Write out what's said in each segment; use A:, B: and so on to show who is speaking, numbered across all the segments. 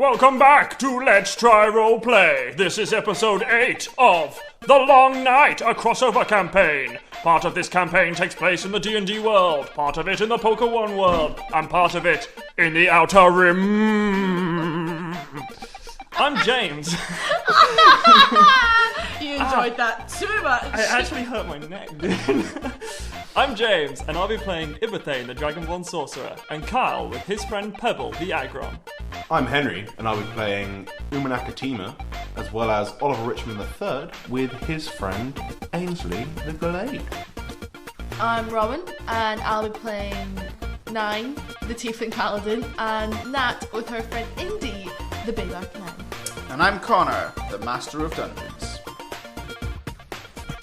A: Welcome back to Let's Try Roleplay. This is episode 8 of The Long Night, a crossover campaign. Part of this campaign takes place in the D&D world, part of it in the Poker One world, and part of it in the Outer Rim. I'm James.
B: You enjoyed that too much.
A: I actually hurt my neck, dude. I'm James, and I'll be playing Ibathane, the Dragonborn Sorcerer, and Kyle with his friend Pebble, the Agron.
C: I'm Henry, and I'll be playing Umanakatima, as well as Oliver Richmond III, with his friend Ainsley the Glade.
B: I'm Robin, and I'll be playing Nine, the Tiefling Paladin, and Nat with her friend Indy, the Bayback Nine.
D: And I'm Connor, the Master of Dungeons.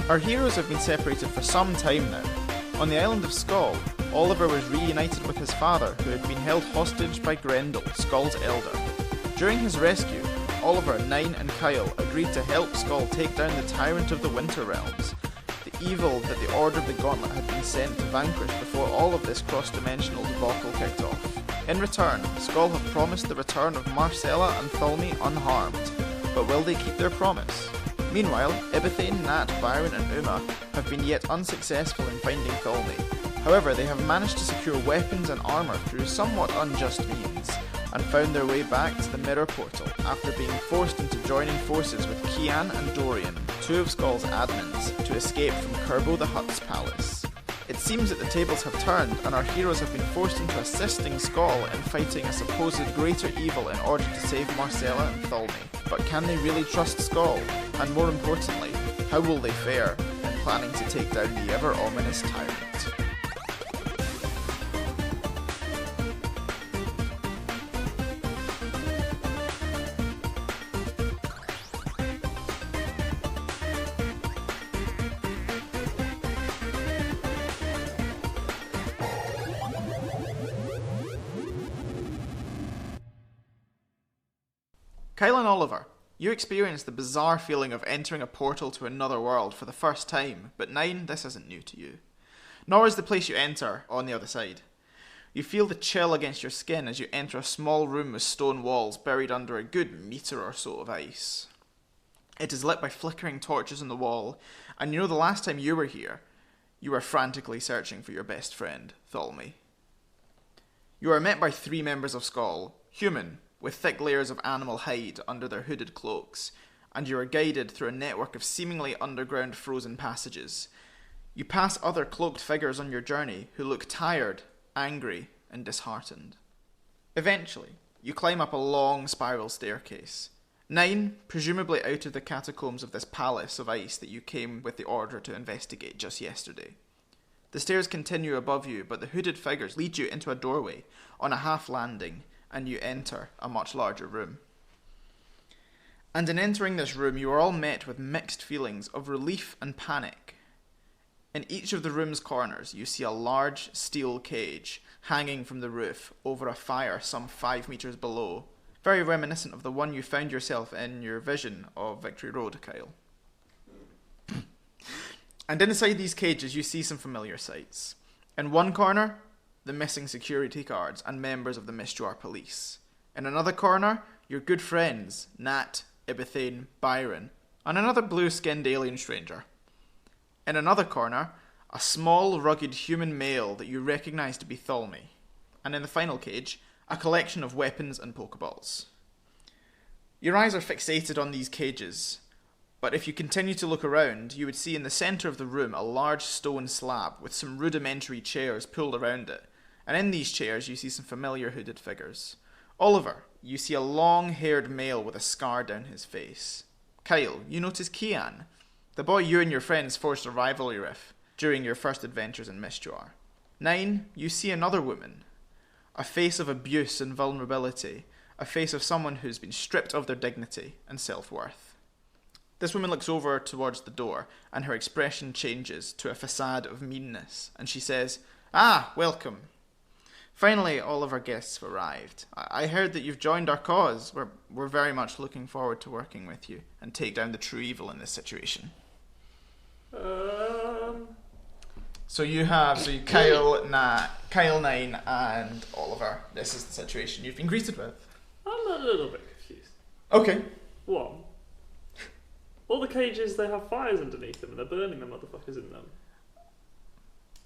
D: Our heroes have been separated for some time now. On the island of Skoll, Oliver was reunited with his father, who had been held hostage by Grendel, Skoll's elder. During his rescue, Oliver, Nine and Kyle agreed to help Skoll take down the Tyrant of the Winter Realms, the evil that the Order of the Gauntlet had been sent to vanquish before all of this cross-dimensional debacle kicked off. In return, Skoll have promised the return of Marcella and Thalmy unharmed, but will they keep their promise? Meanwhile, Ibathane, Nat, Byron and Uma have been yet unsuccessful in finding Thalmy. However, they have managed to secure weapons and armour through somewhat unjust means, and found their way back to the Mirror Portal after being forced into joining forces with Kian and Dorian, two of Skoll's admins, to escape from Kerbo the Hutt's palace. It seems that the tables have turned, and our heroes have been forced into assisting Skoll in fighting a supposed greater evil in order to save Marcella and Thalmy. But can they really trust Skoll? And more importantly, how will they fare in planning to take down the ever-ominous tyrant? Kyle and Oliver, you experienced the bizarre feeling of entering a portal to another world for the first time, but Nine, this isn't new to you. Nor is the place you enter on the other side. You feel the chill against your skin as you enter a small room with stone walls buried under a good metre or so of ice. It is lit by flickering torches on the wall, and you know the last time you were here, you were frantically searching for your best friend, Thalmy. You are met by 3 members of Skoll, human, with thick layers of animal hide under their hooded cloaks, and you are guided through a network of seemingly underground frozen passages. You pass other cloaked figures on your journey who look tired, angry, and disheartened. Eventually, you climb up a long spiral staircase. Nine, presumably out of the catacombs of this palace of ice that you came with the order to investigate just yesterday. The stairs continue above you, but the hooded figures lead you into a doorway on a half landing, and you enter a much larger room. And in entering this room, you are all met with mixed feelings of relief and panic. In each of the room's corners, you see a large steel cage hanging from the roof over a fire some 5 meters below, very reminiscent of the one you found yourself in your vision of Victory Road, Kyle. And inside these cages, you see some familiar sights. In one corner, the missing security guards and members of the Mistjar police. In another corner, your good friends, Nat, Ibathane, Byron, and another blue-skinned alien stranger. In another corner, a small, rugged human male that you recognise to be Thalmy. And in the final cage, a collection of weapons and Pokeballs. Your eyes are fixated on these cages, but if you continue to look around, you would see in the centre of the room a large stone slab with some rudimentary chairs pulled around it. And in these chairs, you see some familiar hooded figures. Oliver, you see a long-haired male with a scar down his face. Kyle, you notice Kian, the boy you and your friends forged a rivalry with during your first adventures in Mistjar. Nine, you see another woman. A face of abuse and vulnerability. A face of someone who's been stripped of their dignity and self-worth. This woman looks over towards the door, and her expression changes to a facade of meanness, and she says, "Ah, welcome. Finally, all of our guests have arrived. I heard that you've joined our cause. We're very much looking forward to working with you and take down the true evil in this situation." Kyle, Nine, and Oliver. This is the situation you've been greeted with.
A: I'm a little bit
D: Okay.
A: What? All the cages, they have fires underneath them and they're burning the motherfuckers in them.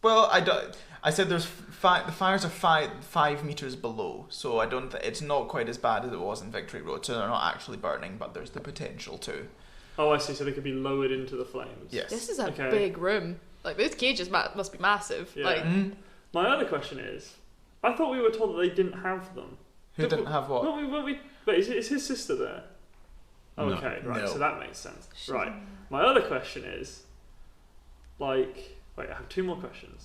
D: Well, I said there's the fires are 5 meters below, so I don't. It's not quite as bad as it was in Victory Road. So they're not actually burning, but there's the potential to.
A: Oh, I see. So they could be lowered into the flames.
D: Yes.
B: This is a
A: Okay.
B: big room. Like, those cages must be massive.
A: Yeah.
B: Like,
A: My other question is, I thought we were told that they didn't have them.
D: Who didn't have what?
A: Weren't we? Wait, is his sister there? Oh,
C: No.
A: okay, right.
D: No.
A: So that makes sense. Right. My other question is, like, wait, I have 2 more questions.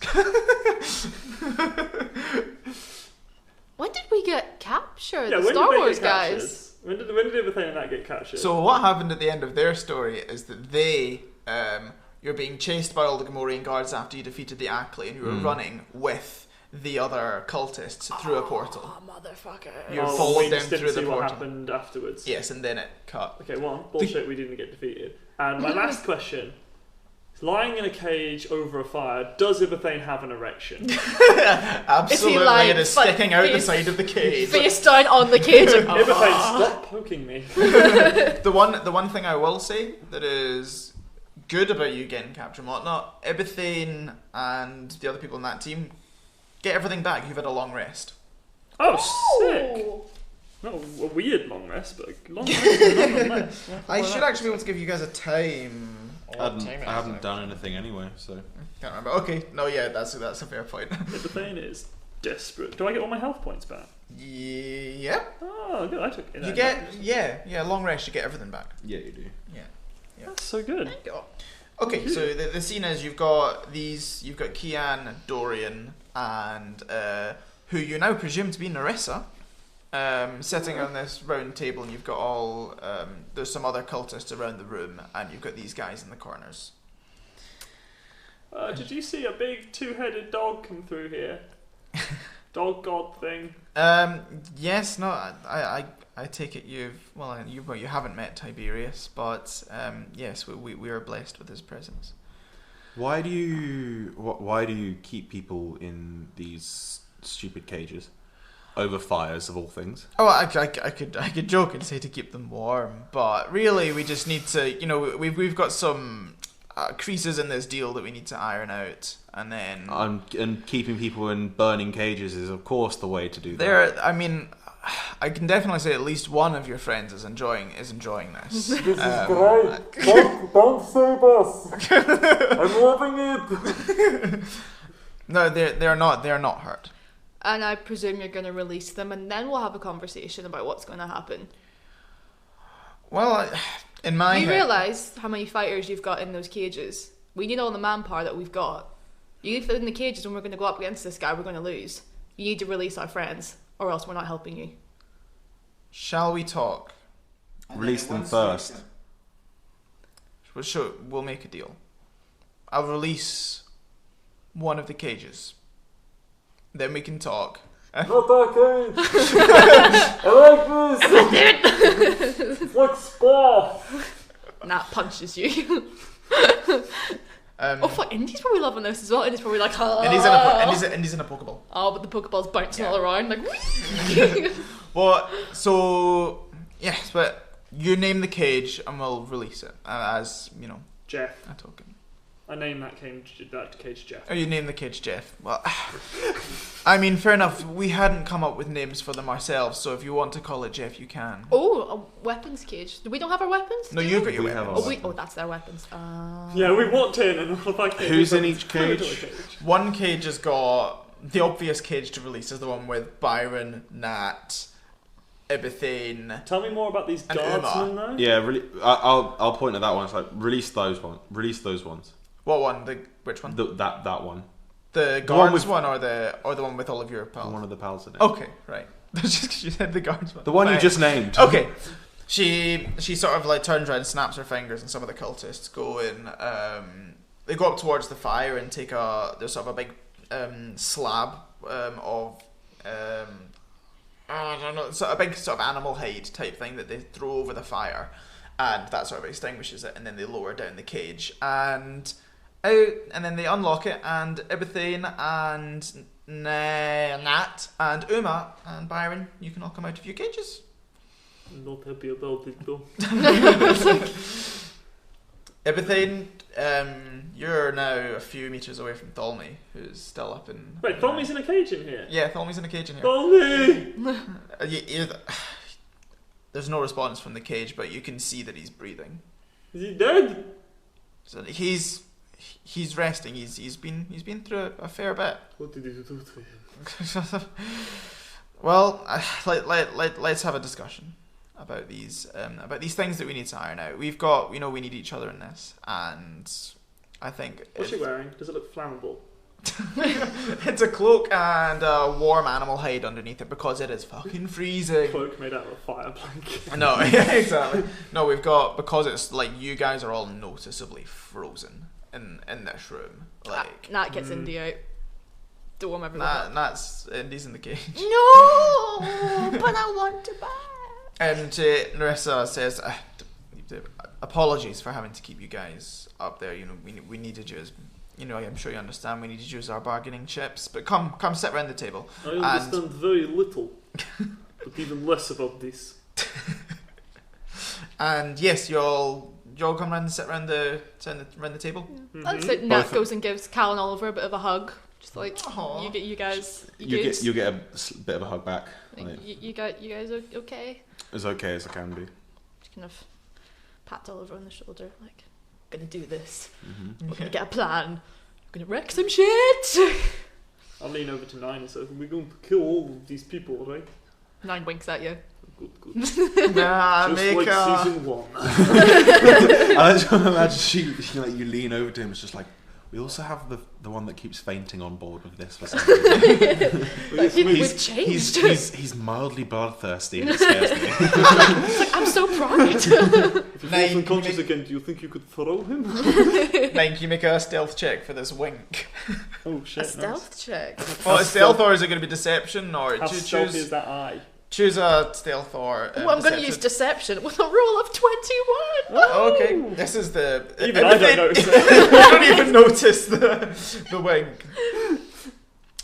B: when did we get captured?
A: Yeah,
B: The
A: when
B: Star
A: did they
B: Wars
A: get captured?
B: guys.
A: When did Everything and that get captured?
D: So what happened at the end of their story is that you're being chased by all the Gamorrean guards after you defeated the Ackley, and you were running with the other cultists through a portal.
B: Oh, motherfucker.
D: You
A: we
D: followed them
A: just didn't
D: through
A: see
D: the
A: what
D: portal.
A: happened afterwards.
D: Yes, and then it cut.
A: Okay, bullshit. We didn't get defeated. And my last question: lying in a cage over a fire, does Ibathane have an erection?
D: Absolutely,
B: lying,
D: it is
B: like,
D: sticking out the
B: face-
D: side of the cage.
B: Face down on the cage. and-
A: Ibathane, stop poking me.
D: The one thing I will say that is good about you getting captured and whatnot, Ibathane and the other people in that team get everything back. You've had a long rest.
A: Oh, sick! Not a weird long rest, but a long rest nonetheless.
D: I should actually be able to give you guys a time.
C: I haven't done anything anyway, so.
D: Can't remember. Okay, no, yeah, that's a fair point.
A: Ibathane is desperate. Do I get all my health points back?
D: Yeah.
A: Oh, good. I took it.
D: You get long rest. You get everything back.
C: Yeah, you do.
D: Yeah.
A: That's so good.
D: Okay, so the scene is you've got Kian, Dorian, and who you now presume to be Narissa, sitting on this round table, and you've got all there's some other cultists around the room, and you've got these guys in the corners.
A: Did you see a big 2-headed dog come through here? Dog god thing.
D: Yes, no, I take it you haven't met Tiberius, but yes, we are blessed with his presence.
C: Why do you keep people in these stupid cages over fires of all things?
D: Oh, I could joke and say to keep them warm, but really we just need to, we've got some creases in this deal that we need to iron out, and then
C: And keeping people in burning cages is of course the way to do that.
D: I can definitely say at least one of your friends is enjoying this.
A: This is great. Don't save us. I'm loving it.
D: No, they're not hurt.
B: And I presume you're going to release them, and then we'll have a conversation about what's going to happen.
D: Well, in my
B: You
D: head,
B: realise how many fighters you've got in those cages. We need all the manpower that we've got. You need to in the cages when we're going to go up against this guy, we're going to lose. You need to release our friends, or else we're not helping you.
D: shall we talk?
C: Release them first.
D: Well, sure, we'll make a deal. I'll release one of the cages. Then we can talk.
A: Not that cage. I like this. It's like Spa.
B: Nat punches you. Oh fuck, Indy's probably loving this as well. Indy's probably like, oh.
D: And he's in a Pokeball.
B: Oh, but the Pokeball's bouncing all around like.
D: Well, so yes, but you name the cage and we'll release it as
A: Jeff.
D: a token.
A: I named that cage Jeff.
D: Oh, you name the cage Jeff. Well, I mean, fair enough. We hadn't come up with names for them ourselves, so if you want to call it Jeff, you can.
B: Oh, a weapons cage. We don't have our weapons?
D: No,
B: Do
D: you've
B: we?
D: got your
C: We have
D: weapons.
C: our
B: That's their weapons.
A: Yeah, we walked in and all of our cages.
C: Who's in
A: were
C: each
A: filled with
C: cage?
A: a cage.
D: One cage has got the obvious cage to release is the one with Byron, Nat, Ibathane.
A: Tell me more about these
D: And
A: guardsmen though.
C: Yeah, really. I'll point at that one. It's like release those ones. Release those ones.
D: What one? Which one?
C: That one.
D: The
C: the one
D: guards
C: with-
D: one or the one with all of your pals?
C: One of the pals in it.
D: Okay, right. That's just because you said the guards one.
C: The one you
D: Fine.
C: just named.
D: Okay. She sort of like turns around and snaps her fingers, and some of the cultists go in. They go up towards the fire and take there's sort of a big slab of I don't know, a big sort of animal hide type thing that they throw over the fire, and that sort of extinguishes it. And then they lower down the cage and out, and then they unlock it, and Ibathane and Nat and Uma and Byron, you can all come out of your cages.
A: I'm not happy about it though.
D: Ebethane, you're now a few meters away from Tholme, who's still up in...
A: Wait, Tholme's in a cage in here?
D: Yeah, Tholme's in a cage in here.
A: Tholme!
D: There's no response from the cage, but you can see that he's breathing.
A: Is he dead?
D: So he's resting. He's been through a fair bit.
A: What did you do to him?
D: Well, let's have a discussion about these things that we need to iron out. We need each other in this, and I think
A: What's she wearing? Does it look flammable?
D: it's a cloak and a warm animal hide underneath it because it is fucking freezing.
A: Cloak made out of a fire blanket.
D: No, yeah, exactly. No, because it's like you guys are all noticeably frozen in this room. Like
B: Nat gets Indy out. To warm everyone up.
D: Nat's Indy's in the cage.
B: No, but I want to buy.
D: And Narissa says, apologies for having to keep you guys up there. You know, we needed you as, you know, I'm sure you understand, we needed you as our bargaining chips. But come sit round the table.
A: I understand very little, but even less about this.
D: And yes, you all come round and sit round the table.
B: Mm-hmm. Looks like Nat goes and gives Cal and Oliver a bit of a hug. Just like,
D: Aww.
B: you guys,
C: You get a bit of a hug back.
B: like, you guys are okay?
C: As okay as I can be.
B: Just kind of pat Oliver on the shoulder, like, I'm gonna do this.
C: Mm-hmm.
B: We're gonna get a plan. We're gonna wreck some shit.
A: I'll lean over to Nine and say, we're going to kill all of these people, right?
B: Nine winks at you.
A: Good.
D: Nah,
A: Just
D: make
A: like season 1.
C: I just imagine she like you lean over to him. It's just like we also have the one that keeps fainting on board with this for some reason.
B: Like, we've changed.
C: He's mildly bloodthirsty and it scares me.
B: Like, I'm so proud.
A: If he
D: Nine,
A: falls unconscious again, do you think you could throw him?
D: Nine, can you make a stealth check for this wink?
A: Oh shit!
B: A stealth check.
D: Oh, it's stealth, or is it going to be deception, or
A: How stealthy is that eye?
D: Choose a stealth or
B: Well, I'm going to use deception with a roll of 21.
D: Oh, okay, this is the...
A: Even I don't notice it.
D: You don't even notice the wink.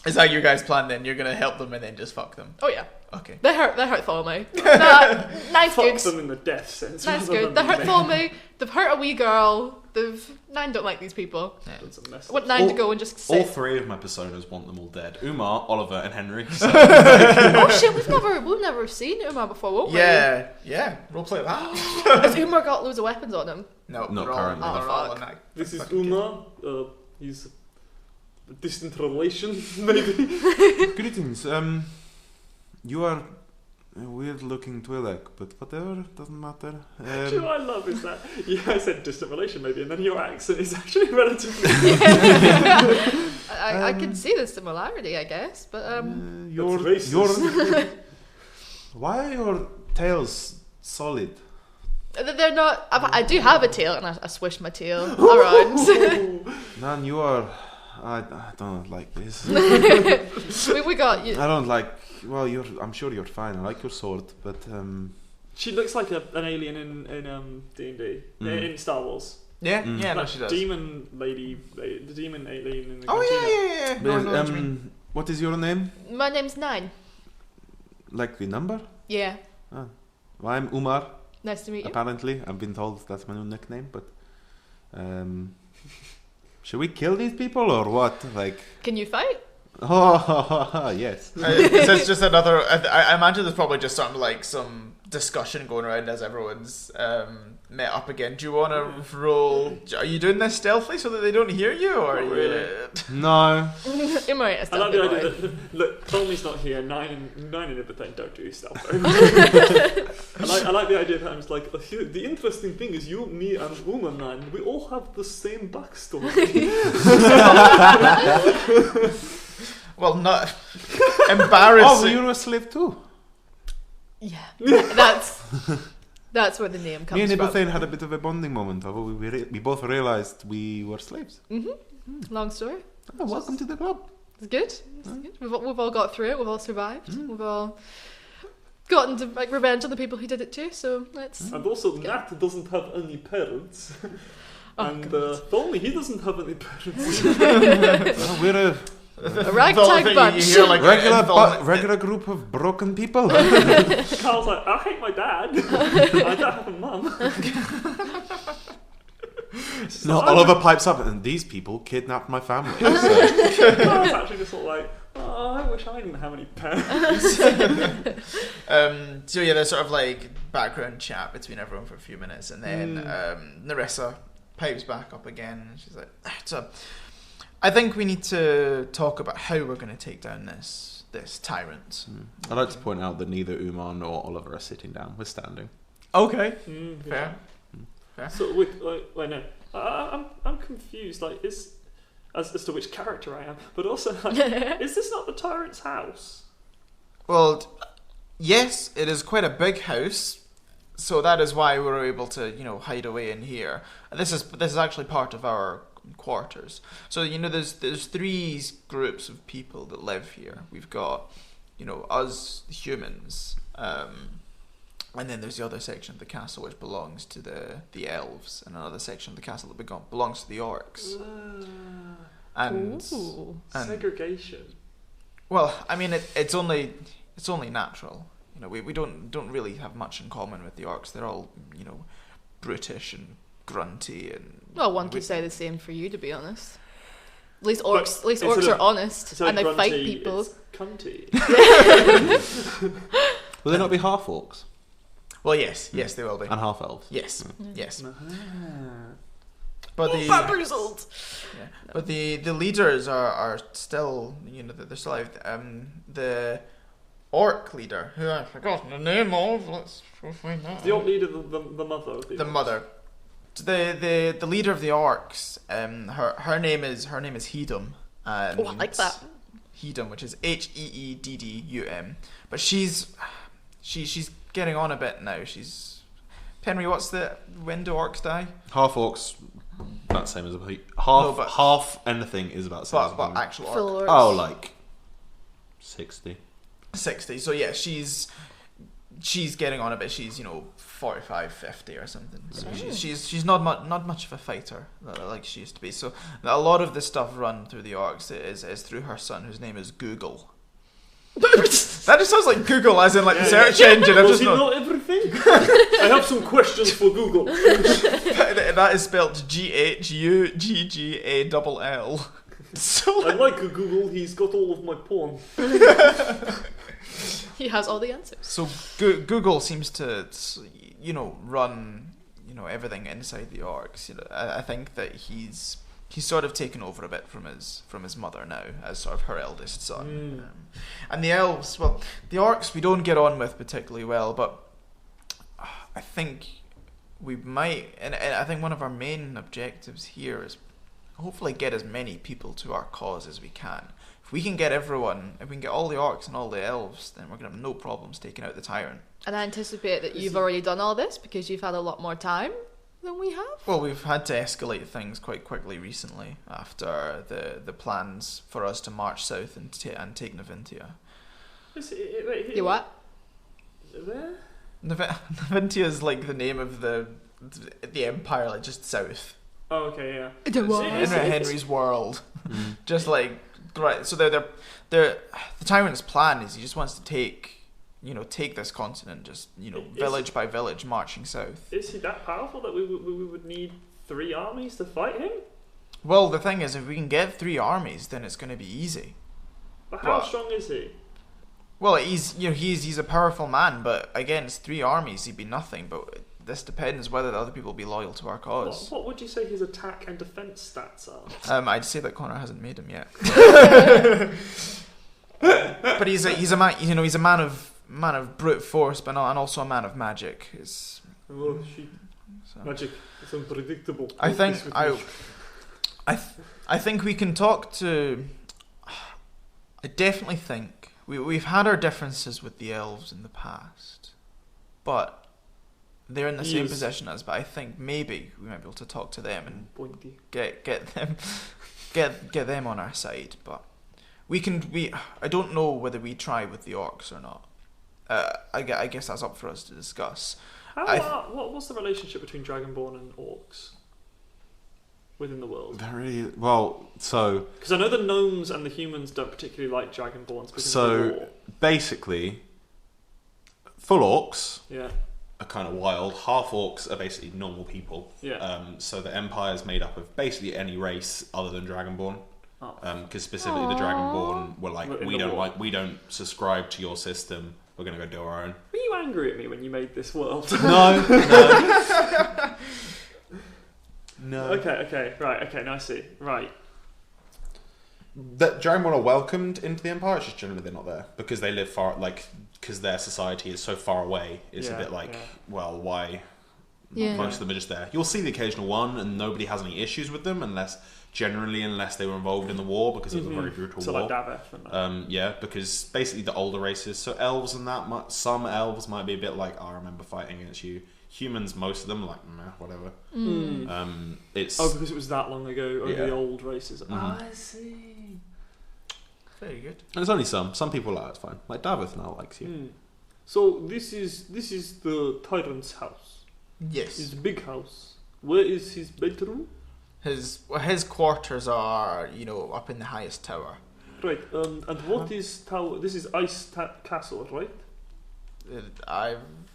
D: Is that your guys' plan then? You're going to help them and then just fuck them?
B: Oh yeah,
D: Okay.
B: they hurt Tholme. Nah, Nine's
A: Fuck
B: good.
A: them in the death sense.
B: Nine's
A: rather
B: good. They
A: than
B: hurt
A: me.
B: Tholme. They've hurt a wee girl. Nine don't like these people.
A: Done some mess.
B: I want Nine to go and just
C: All
B: sit.
C: three of my personas want them all dead. Umar, Oliver, and Henry. So.
B: Oh shit, we've never seen Umar before, won't we?
D: Yeah. Roleplay that.
B: Has Umar got loads of weapons on him?
D: No,
C: Not
D: they're all-
C: currently.
D: they're all
B: Oh,
D: in that
A: This is
D: fucking
A: Uma. He's a distant relation, maybe.
C: Greetings. You are a weird-looking Twi'lek, but whatever, doesn't matter.
A: Actually, what I love is that I said distant relation, maybe, and then your accent is actually relatively.
B: I can see the similarity, I guess, but
C: Your
A: racist.
C: why are your tails solid?
B: they're not. I do have a tail, and I swish my tail around.
C: Man, you are. I don't like this.
B: we got you.
C: I don't like. Well, I'm sure you're fine. I like your sword, but
A: She looks like an alien in D&D, in Star Wars.
D: Yeah,
C: Mm.
D: yeah, no,
A: That
D: she does.
A: demon lady, the demon alien in the
D: Oh
A: cantina.
D: yeah. No, I know what you mean.
C: what is your name?
B: My name's Nine.
C: Like the number?
B: Yeah.
C: Well, I'm Umar.
B: Nice to meet you.
C: Apparently, I've been told that's my new nickname. But should we kill these people or what? Like,
B: Can you fight?
C: oh yes.
D: So it's just another. I imagine there's probably just something like some discussion going around as everyone's met up again. Do you want to roll? Are you doing this stealthily so that they don't hear you, or are you?
A: Really.
C: No.
B: Umar,
A: I like the idea that look, Tolmy's not here. Nine and Ibethane don't do stuff. I like the idea that I'm just like the interesting thing is you, me, and Uma Nine. We all have the same backstory.
D: Well, not embarrassing.
C: Oh, you're a slave too.
B: Yeah. That's where the name comes
C: Me and
B: from.
C: Ibethane had a bit of a bonding moment. We both realized we were slaves.
B: Long story.
C: Oh, welcome to the club.
B: It's good. It's good. We've all got through it. We've all survived. We've all gotten to like revenge on the people who did it too. So let's.
A: And also, Nat doesn't have any parents.
B: Oh,
A: And Tolmy, he doesn't have any parents.
C: Well,
B: A ragtag bunch.
D: You hear, like,
C: Regular group of broken people.
A: Carl's like, I hate my dad. I don't have a mum.
C: No, Oliver pipes up, and these people kidnapped my family. So.
A: Carl's actually just sort of like, oh, I wish I didn't have any parents.
D: So yeah, there's sort of like background chat between everyone for a few minutes, and then Nerissa pipes back up again, and she's like, so I think we need to talk about how we're going to take down this tyrant.
C: I'd like to point out that neither Umar nor Oliver are sitting down. We're standing.
D: Okay,
A: Fair.
D: fair.
A: So with no, I'm confused. Like, as to which character I am, but also like, is this not the tyrant's house?
D: Well, yes, it is quite a big house, so that is why we were able to, hide away in here. And this is actually part of our quarters. So there's three groups of people that live here. We've got, us humans, and then there's the other section of the castle which belongs to the elves, and another section of the castle that belongs to the orcs. And
A: Segregation.
D: Well, I mean, it's only natural. We don't really have much in common with the orcs. They're all, brutish and grunty and.
B: Well, one could say the same for you, to be honest. At least
A: But
B: orcs are honest and they
A: grunty,
B: fight people.
A: It's cunty.
C: Will they not be half orcs
D: Well, yes, they will be.
C: and half elves?
D: Yes, yes.
B: But
D: But
B: bamboozled.
D: but the leaders are still, they're still alive. The orc leader, who I've forgotten the name of, let's go find that.
A: The orc leader, the mother. Of
D: The mother. The leader of the orcs. Her name is Hedum. And
B: Oh, I like that.
D: Hedum, which is Heeddum. But she's getting on a bit now. Penry, what's when do orcs die?
C: Half orcs, about the same as a half anything is about the same as a
D: But actual orc.
B: Full orcs.
C: Oh, like 60.
D: 60. So yeah, she's getting on a bit. She's 45, 50 or something. So she's not much of a fighter like she used to be. So a lot of the stuff run through the orcs is through her son, whose name is Google. That just sounds like Google, as in like the search engine.
A: Does he know everything? I have some questions for Google.
D: That is spelled GHUGGALL. So
A: I like Google. He's got all of my porn.
B: He has all the answers.
D: So Google seems to, run, everything inside the orcs. I think that he's sort of taken over a bit from his mother now, as sort of her eldest son. And the elves, well, the orcs we don't get on with particularly well, but I think we might, and I think one of our main objectives here is hopefully get as many people to our cause as we can. If we can get everyone, if we can get all the orcs and all the elves, then we're going to have no problems taking out the tyrant.
B: And I anticipate that you've already done all this because you've had a lot more time than we have.
D: Well, we've had to escalate things quite quickly recently after the plans for us to march south and take Navintia.
B: You what?
A: Where?
D: Navintia is like the name of the empire, like just south.
A: Oh, okay, yeah.
D: Henry's world. Just like right. So the tyrant's plan is he just wants to take this continent, just village by village, marching south.
A: Is he that powerful that we would need 3 armies to fight him?
D: Well, the thing is, if we can get 3 armies, then it's going to be easy.
A: But how strong is he?
D: Well, he's a powerful man, but against 3 armies, he'd be nothing. But this depends whether the other people will be loyal to our cause.
A: What would you say his attack and defense stats are?
D: I'd say that Connor hasn't made him yet. But he's a man. He's a man of brute force, but and also a man of magic.
A: Magic is unpredictable.
D: I think we can talk to. I definitely think we've had our differences with the elves in the past, but they're in the same position as. But I think maybe we might be able to talk to them and get them on our side. But I don't know whether we try with the orcs or not. I guess that's up for us to discuss.
A: What's the relationship between Dragonborn and orcs? within the world?
C: So
A: Because I know the gnomes and the humans don't particularly like dragonborns because of the war.
C: basically, full orcs
A: Yeah.
C: are kind of wild. Half orcs are basically normal people.
A: Yeah.
C: So the empire is made up of basically any race other than dragonborn.
A: Oh.
C: Because specifically the dragonborn were like,
A: In
C: we
A: the war.
C: we don't subscribe to your system. We're gonna go do our own.
A: Were you angry at me when you made this world?
C: No. No.
A: Okay, right, okay, now I see. Right.
C: That Dragonborn are welcomed into the Empire, it's just generally they're not there. Because they live far, because their society is so far away, it's a bit like, well, why?
B: Yeah.
C: Most of them are just there. You'll see the occasional one, and nobody has any issues with them, unless they were involved in the war, because it was a very brutal
A: So
C: war.
A: like Daveth and that.
C: Yeah, because basically the older races, so elves and that, some elves might be a bit like, I remember fighting against you. Humans, most of them, are like, meh, whatever. It's
A: because it was that long ago, or
C: Yeah.
A: the old races.
C: Mhm.
A: I see.
D: Very good.
C: and there's only some. Some people are like, it's fine. Like Davith now likes you.
A: Hmm. So this is the tyrant's house.
D: Yes.
A: His big house. Where is his bedroom?
D: His quarters are, up in the highest tower.
A: Right. And what is tower? This is castle, right?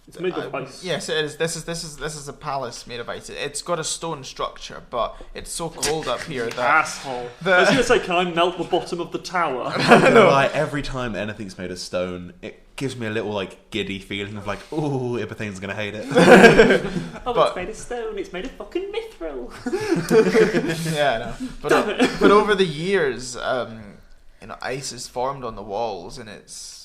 A: It's made of ice.
D: Yes, it is. This is a palace made of ice. It's got a stone structure, but it's so cold up here that
A: Asshole. I was going to say, can I melt the bottom of the tower?
C: Like every time anything's made of stone, it gives me a little like giddy feeling of like, ooh, Ibathing's gonna hate it.
A: It's made of stone. It's made of fucking mithril.
D: yeah, no. But over the years, ice is formed on the walls, and it's.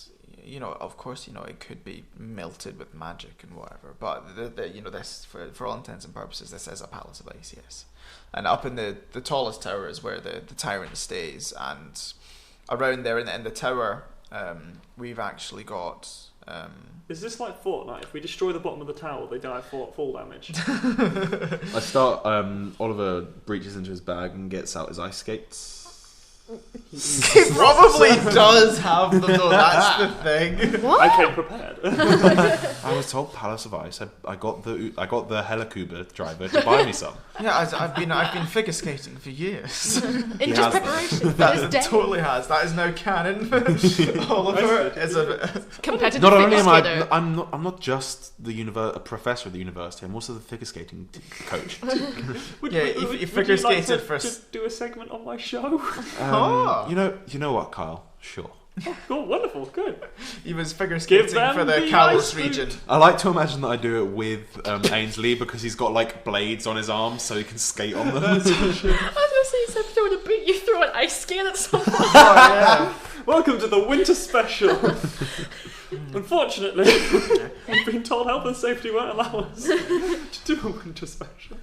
D: Of course, it could be melted with magic and whatever. But this, for all intents and purposes, this is a palace of ice, yes. And up in the tallest tower is where the tyrant stays, and around there in the tower, we've actually got.
A: Is this like Fortnite? If we destroy the bottom of the tower, they die fall damage.
C: I start. Oliver breaches into his bag and gets out his ice skates.
D: He probably does have them, though. That's the thing.
B: What?
A: I came prepared.
C: I was told Palace of Ice. I got the Helicuba driver to buy me some.
D: Yeah, I've been figure skating for years.
B: In just preparation for this
D: That
B: day.
D: totally has. That is now canon. Oliver is a
B: Competitive
C: Not only
B: figure
C: am
B: skater.
C: I'm not just a professor at the university. I'm also the figure skating coach.
D: you figure skated for.
A: To do a segment on my show.
C: You know what, Kyle? Sure.
A: Oh, cool, wonderful, good.
D: He was figure
A: Give
D: skating
A: them
D: for the
A: the
D: Kalos
A: ice
D: region.
C: I like to imagine that I do it with Ainsley because he's got like blades on his arms so he can skate on them.
B: I was going to say, this episode would beat you through an ice skate at some point.
A: Welcome to the winter special. Unfortunately, we've been told health and safety won't allow us to do a winter special.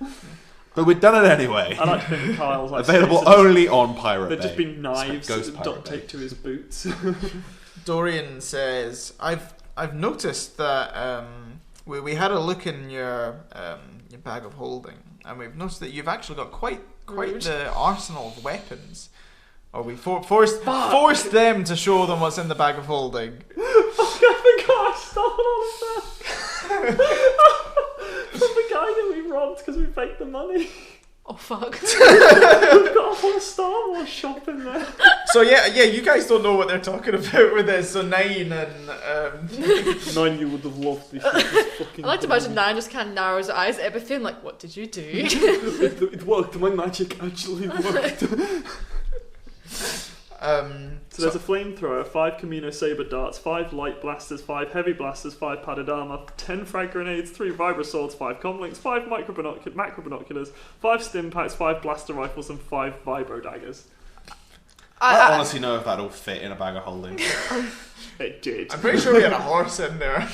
C: But we've done it anyway.
A: I like to think Kyle's like
C: Available only on Pirate Bay.
A: There'd just been knives
C: Ghost
A: and
C: Pirate
A: duct tape to his boots.
D: Dorian says, "I've noticed that we had a look in your bag of holding, and we've noticed that you've actually got quite the arsenal of weapons. Or we forced them to show them what's in the bag of holding."
A: Fuck, I forgot I stole all of that. From the guy that we robbed because we faked the money.
B: Oh, fuck.
A: We've got a whole Star Wars shop in there.
D: So yeah, you guys don't know what they're talking about with this. So 9 and
A: 9, you would have loved this fucking
B: I like to imagine Nine just kind of narrows her eyes at everything, like, what did you do?
A: it worked, my magic actually worked. So there's a flamethrower, 5 Camino saber darts, 5 light blasters, 5 heavy blasters, 5 padded armor, 10 frag grenades, 3 vibra swords, 5 comlinks, 5 macro binoculars, 5 stim packs, 5 blaster rifles, and 5 vibro daggers.
C: I honestly know if that all fit in a bag of holding.
A: It did.
D: I'm pretty sure we had a horse in there.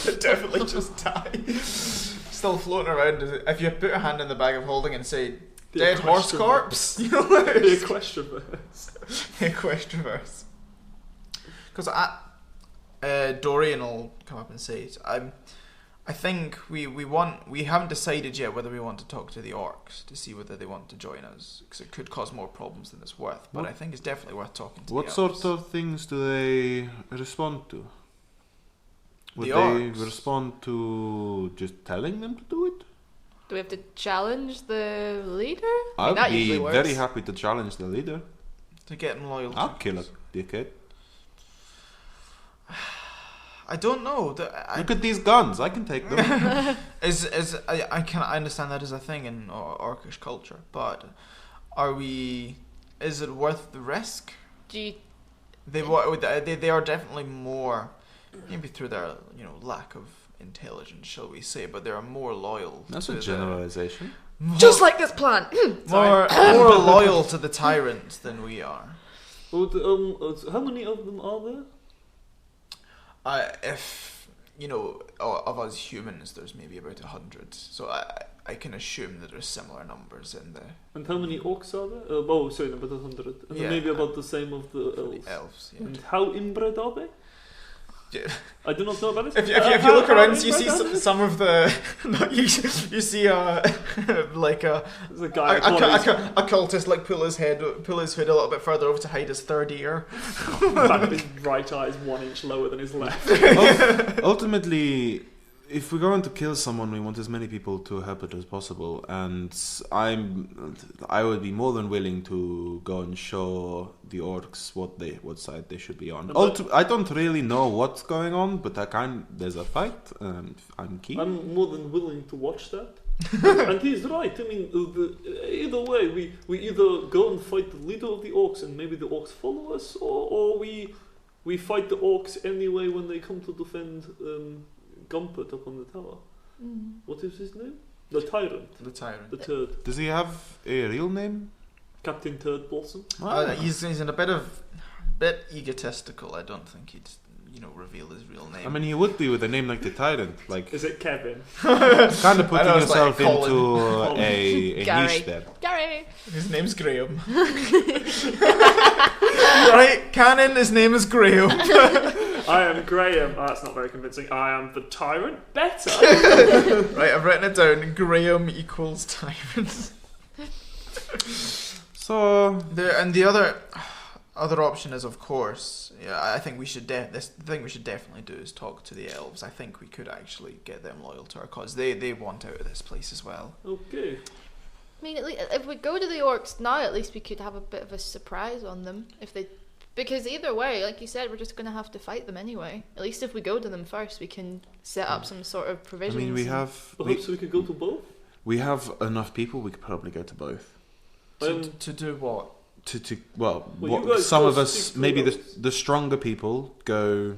D: It definitely just died. Still floating around. If you put a hand in the bag of holding and say, "Dead horse corpse,"
A: The Equestriverse.
D: The Equestriverse. Because Dorian will come up and say, I think we haven't decided yet whether we want to talk to the orcs to see whether they want to join us, because it could cause more problems than it's worth. But I think it's definitely worth talking to.
C: What sort of things do they respond to? Would
D: The
C: they
D: orcs?
C: respond to just telling them to do it?
B: Do we have to challenge the leader?
C: I would
B: that
C: be
B: usually works.
C: very happy to challenge the leader.
D: To get him loyal.
C: I'll kill a dickhead.
D: I don't know.
C: Look at these guns. I can take them.
D: I understand that as a thing in Orcish culture, but is it worth the risk?
B: Do you...
D: They are definitely more, maybe through their lack of intelligence, shall we say, but they are more loyal.
C: That's a generalization.
B: Just like this plan.
D: More loyal to the tyrant than we are.
E: How many of them are there?
D: If of us humans, there's maybe about 100. So I can assume that there's similar numbers in there.
E: And how many orcs are there? Sorry, about 100. And
D: Yeah.
E: maybe about the same of the elves.
D: Elves, yeah.
E: And how inbred are they?
D: Yeah.
E: I do not know about it.
D: If you look around, you see some of the. you see like
E: There's a guy.
D: a cultist like pull his hood a little bit further over to hide his third ear.
E: Back of his right eye is 1 inch lower than his left.
C: Ultimately, if we're going to kill someone, we want as many people to help it as possible, and I would be more than willing to go and show the orcs what side they should be on. I don't really know what's going on, but there's a fight, and I'm keen.
E: I'm more than willing to watch that. And he's right. I mean, either way, we either go and fight the leader of the orcs, and maybe the orcs follow us, or we fight the orcs anyway when they come to defend Gumpert up on the tower. What is his name? The Tyrant.
D: The tyrant.
E: The Turd.
C: Does he have a real name?
E: Captain Turd Blossom.
D: He's in a bit egotistical. I don't think he'd reveal his real name.
C: I mean, he would be with a name like the Tyrant, like
E: Is it Kevin?
C: kind of putting
D: I know, it's
C: yourself
D: like Colin.
C: into a
B: Gary.
C: niche there.
B: Gary.
D: His name's Graham. Right, canon. His name is Graham.
E: I am Graham. Oh, that's not very convincing. I am the Tyrant. Better.
D: Right, I've written it down. Graham equals tyrant.
C: So
D: The other option is, of course, I think we should. The thing we should definitely do is talk to the elves. I think we could actually get them loyal to our cause. They want out of this place as well.
E: Okay.
B: I mean, if we go to the orcs now, at least we could have a bit of a surprise on them. Because either way, like you said, we're just going to have to fight them anyway. At least if we go to them first, we can set up some sort of
C: I
B: provisions.
C: mean, we have
E: Perhaps we could go to both.
C: we have enough people. We could probably go to both.
D: To do what?
E: Well, you guys
C: Some
E: go
C: of us,
E: speak to
C: maybe
E: those.
C: the stronger people, go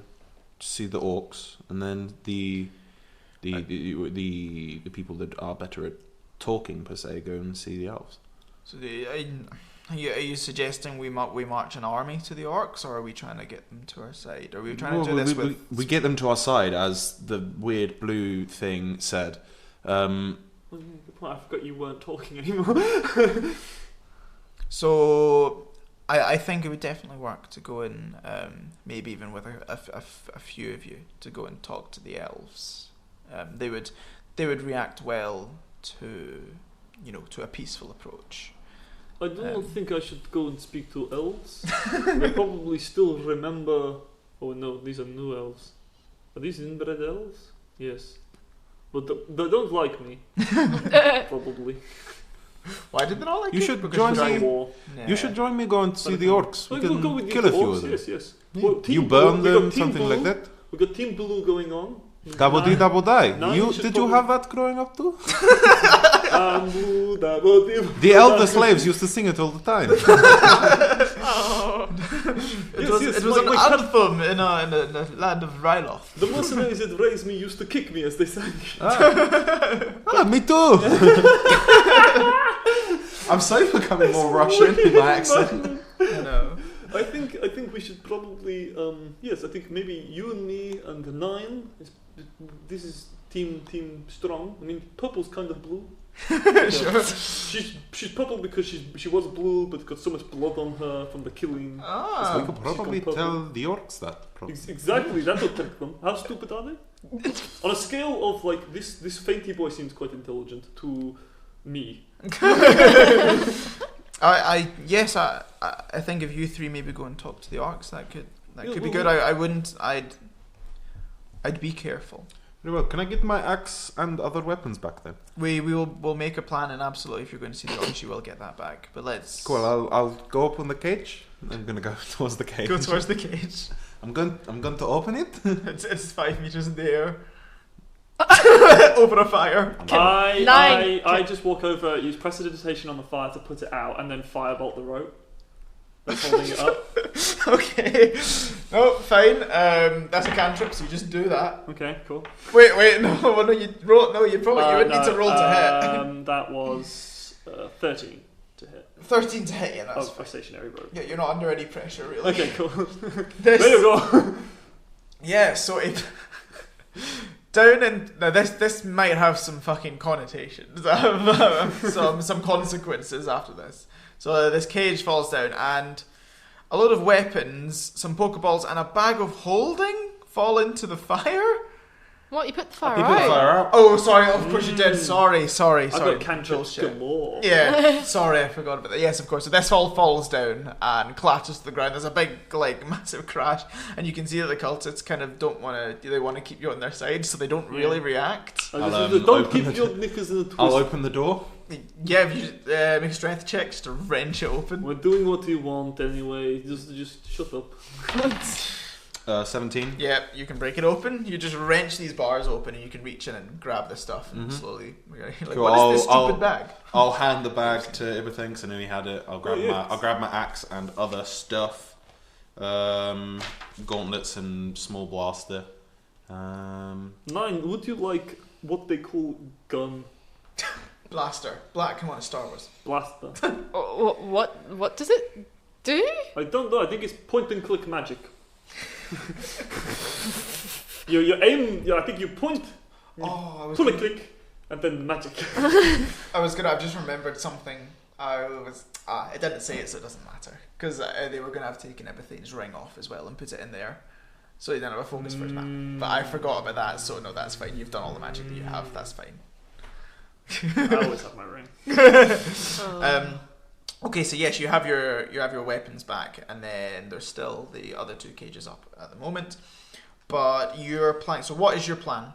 C: to see the orcs, and then the people that are better at talking per se go and see the elves.
D: So are you suggesting we march an army to the orcs, or are we trying to get them to our side? Are we trying to do this with?
C: We get them to our side, as the weird blue thing said.
E: I forgot you weren't talking anymore.
D: So I think it would definitely work to go in, maybe even with a few of you, to go and talk to the elves. They would react well to a peaceful approach.
E: I don't think I should go and speak to elves. They probably still remember. Oh no, these are new elves. Are these inbred elves? Yes. But they don't like me. Probably.
D: Why did they not like
C: You
D: you?
C: should
D: Because
C: join
D: you're
C: me.
E: War.
D: Yeah.
C: You should join me. Go and see the orcs. We
E: We'll go
C: can
E: with
C: kill a
E: the
C: few
E: orcs,
C: of them.
E: Yes.
C: Yeah.
E: Well,
C: You
E: Team
C: burn
E: Blue, we got
C: them,
E: Team
C: something like
E: Blue.
C: that.
E: We got Team Blue going on.
C: Double D, double die.
E: Nine
C: You
E: should
C: did you
E: probably-
C: have that growing up too?
E: Blue, double D.
C: The elder slaves used to sing it all the time.
B: Oh.
E: Yes,
D: It was
E: my-
D: an
E: my
D: anthem in a land of Ryloth.
E: The mercenaries that raised me used to kick me as they sang.
C: Me too. I'm sorry for becoming more Russian in my accent.
D: No.
E: I think we should probably yes. I think maybe you and me and the 9. This is team strong. I mean, purple's kind of blue.
D: Sure.
E: She's purple because she was blue, but got so much blood on her from the killing.
D: Ah.
C: We could probably tell the orcs that. Probably.
E: Exactly, that'll trick them. How stupid are they? On a scale of like this fainty boy seems quite intelligent to me.
D: Yes, I think if you three maybe go and talk to the orcs, that could be
E: well,
D: good. I'd be careful.
C: Very well. Can I get my axe and other weapons back then?
D: We'll make a plan, and absolutely, if you're going to see the orcs, you will get that back. But let's
C: Cool. I'll go up on the cage. I'm gonna go towards the cage.
D: go towards the cage.
C: I'm going to open it.
D: It's 5 meters in the air. Over a fire.
E: I just walk over, use prestidigitation on the fire to put it out, and then firebolt the rope. That's holding it up.
D: Okay. No, fine. That's a cantrip, so you just do that.
E: Okay, cool.
D: Wait, no, you roll. No, you wouldn't need to roll to hit.
E: That was 13 to hit.
D: 13 to hit, yeah, that's
E: a stationary rope.
D: Yeah, you're not under any pressure, really.
E: Okay, cool.
D: This,
E: There you go.
D: yeah, so it down in now this might have some fucking connotations, some consequences after this. So this cage falls down, and a load of weapons, some Pokeballs, and a bag of holding fall into the fire.
B: What, you put the fire
C: People
B: out?
C: fire out.
D: Oh, sorry, of course you did. Sorry.
E: I've got cantrips
D: Bullshit.
E: galore.
D: Yeah, sorry, I forgot about that. Yes, of course. So this all falls down and clatters to the ground. There's a big, massive crash, and you can see that the cultists kind of don't want to. They want to keep you on their side, so they don't really react.
E: Don't
C: open
E: keep your knickers in a twist.
C: I'll open the door.
D: Yeah, if you make a strength check just to wrench it open.
E: We're doing what you want anyway. Just shut up.
C: 17.
D: Yeah, you can break it open. You just wrench these bars open, and you can reach in and grab the stuff and slowly. Like,
C: Cool,
D: what is this stupid bag?
C: I'll hand the bag to Iberthing, so I knew he had it. I'll grab my axe and other stuff. Gauntlets and small blaster.
E: 9. Would you like what they call gun
D: Blaster. Black. Come on, it's Star Wars.
E: blaster?
B: What does it do?
E: I don't know. I think it's point and click magic. you aim. Yeah, I think you point.
D: Oh, I was.
E: Pull a click, and then magic.
D: I've just remembered something. It didn't say it, so it doesn't matter. Because they were gonna have taken Iberthing's ring off as well and put it in there, so he didn't have a focus for his map. But I forgot about that, so no, that's fine. You've done all the magic that you have. That's fine.
E: I always have my ring.
D: Okay, so yes, you have your weapons back, and then there's still the other two cages up at the moment. But your plan. So what is your plan?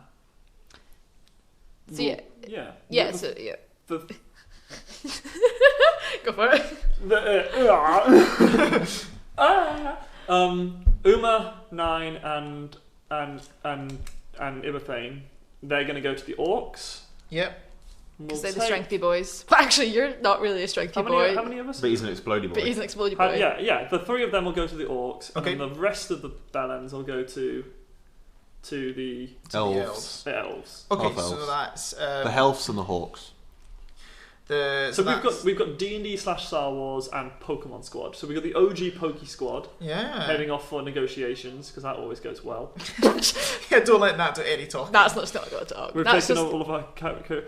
B: So yeah.
E: Yeah.
B: Yeah,
E: The-
B: so yeah.
E: the-
B: Go for it.
E: Uma, 9, and Iberthane, they're gonna go to the orcs.
D: Yep.
B: Because they're the strengthy boys. But actually, you're not really a strengthy boy.
E: How many of us?
C: But he's an explodey boy.
B: But he's an explodey boy.
E: Yeah. The 3 of them will go to the orcs,
D: Okay.
E: and then the rest of the Bellends will go to the
C: Elves.
E: elves.
D: Okay,
C: Half
D: so
C: elves.
D: that's
C: The Helfs and the Hawks.
E: So we've got D&D/Star Wars and Pokemon Squad. So we've got the OG Poke Squad heading off for negotiations because that always goes well.
D: Yeah, don't let Nat do any talk.
B: That's not going to talk.
E: We're
B: That's
E: taking
B: just...
E: all of our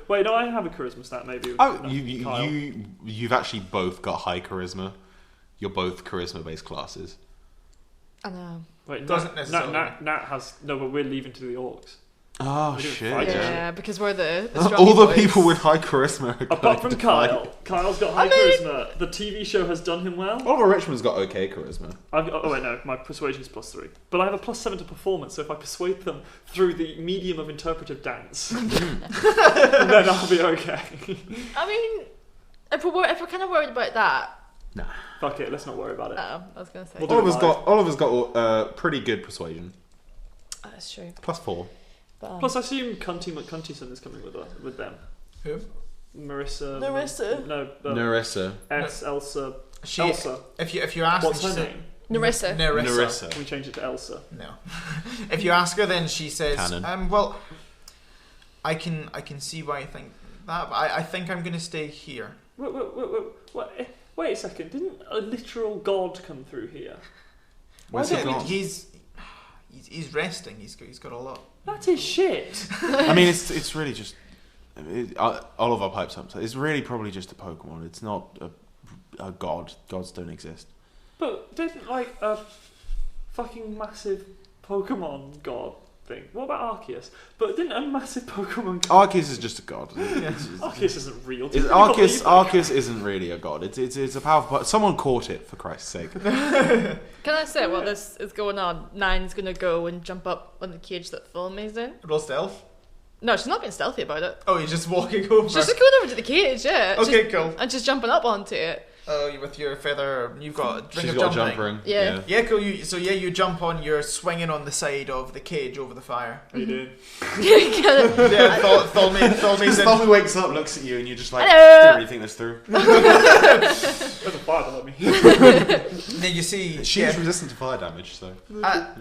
E: wait, no, I have a charisma stat maybe.
C: Oh,
E: Kyle.
C: you've actually both got high charisma. You're both charisma-based classes.
B: I know.
E: Wait,
D: Doesn't necessarily.
E: Nat has no, but we're leaving to the orcs.
C: Oh
E: We didn't
C: shit!
E: fight
B: Yeah, because we're the strongest
C: All the
B: boys.
C: people with high charisma. Are
E: Apart
C: going
E: from
C: to
E: Kyle,
C: fight.
E: Kyle's got high charisma. The TV show has done him well.
C: Oliver Richmond's got okay charisma.
E: I've got, oh wait, no, my persuasion's +3. But I have a +7 to performance, so if I persuade them through the medium of interpretive dance, then I'll be okay.
B: I mean, if we're kind of worried about that...
C: Nah.
E: Fuck it, let's not worry about it.
B: I was going to say.
E: We'll do
C: Oliver's got pretty good persuasion.
B: That's true.
C: +4.
B: But,
E: Plus, I assume Cunty McCuntyson is coming with them.
D: Who?
B: Nerissa?
E: No,
C: Nerissa.
E: Elsa.
D: She,
E: Elsa.
D: If you ask
E: What's
D: her,
E: her
D: she
E: name?
B: Nerissa.
C: Nerissa.
E: We change it to Elsa.
D: No. If you ask her, then she says,
C: Canon.
D: well, I can see why you think that, but I think I'm going to stay here.
E: Wait a second. Didn't a literal god come through here?
C: Where's
D: Well,
C: he gone?
D: he's resting. He's got a lot.
E: That is shit.
C: I mean, it's really just Oliver pipes up. It's really probably just a Pokemon. It's not a god. Gods don't exist.
E: But didn't like a fucking massive Pokemon god thing? What about Arceus? But didn't a massive Pokemon god?
C: Arceus is just a god.
E: Arceus isn't real.
C: Arceus isn't really a god. It's a powerful. Someone caught it, for Christ's sake.
B: Can I say, while this is going on, Nine's going to go and jump up on the cage that Philome's in?
D: Roll stealth.
B: No, she's not being stealthy about it.
D: Oh, you're just walking over.
B: She's just going over to the cage, yeah.
D: Okay, cool.
B: And just jumping up onto it.
D: Oh, with your feather, you've got a ring
C: She's
D: of
C: got a
D: jumping.
C: jump ring.
B: Yeah.
D: Yeah, cool. You jump on. You're swinging on the side of the cage over the fire.
E: How you doing?
D: Yeah, Tholme's
C: Tommy wakes up, looks at you, and you're just like,
B: Hello.
C: didn't really think this through.
E: There's a fire below me.
D: Then you see.
C: She's resistant to fire damage, so.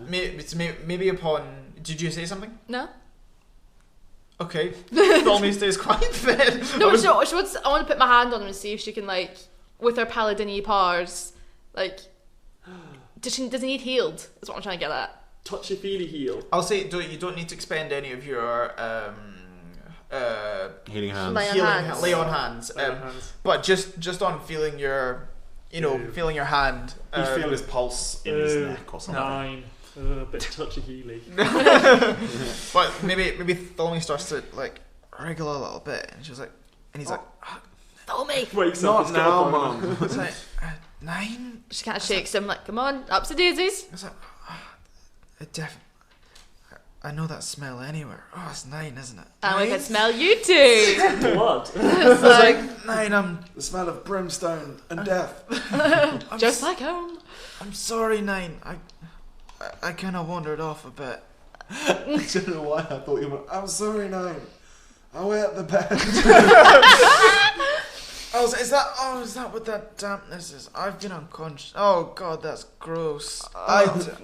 D: Maybe upon. Did you say something?
B: No?
D: Okay. Tholme stays quiet then.
B: No, she wants, I want to put my hand on him and see if she can, like, with her paladin-y powers, like, does he need healed? That's what I'm trying to get at.
E: Touchy-feely heal.
D: I'll say you don't need to expend any of your
C: Healing hands.
D: lay on hands. But just on feeling your, feeling your hand.
C: You feel his pulse in his neck or something.
E: 9. A bit touchy-feely.
D: But maybe Tholme starts to like wriggle a little bit, and she's like, and he's like,
B: Tholme!
E: Wakes up.
C: Not now, Mum.
D: it's like 9.
B: She kind of shakes him, like, come on, ups the daisies.
D: It's like, I know that smell anywhere. Oh, it's 9, isn't it?
B: And we
D: 9?
B: can smell you too.
E: Blood.
B: It's like,
D: 9.
C: The smell of brimstone and death.
B: just like home.
D: I'm sorry, 9. I kind of wandered off a bit.
C: I don't know why I thought you were. I'm sorry, 9. I wet the bed.
D: Is that what that dampness is? I've been unconscious. Oh god, that's gross.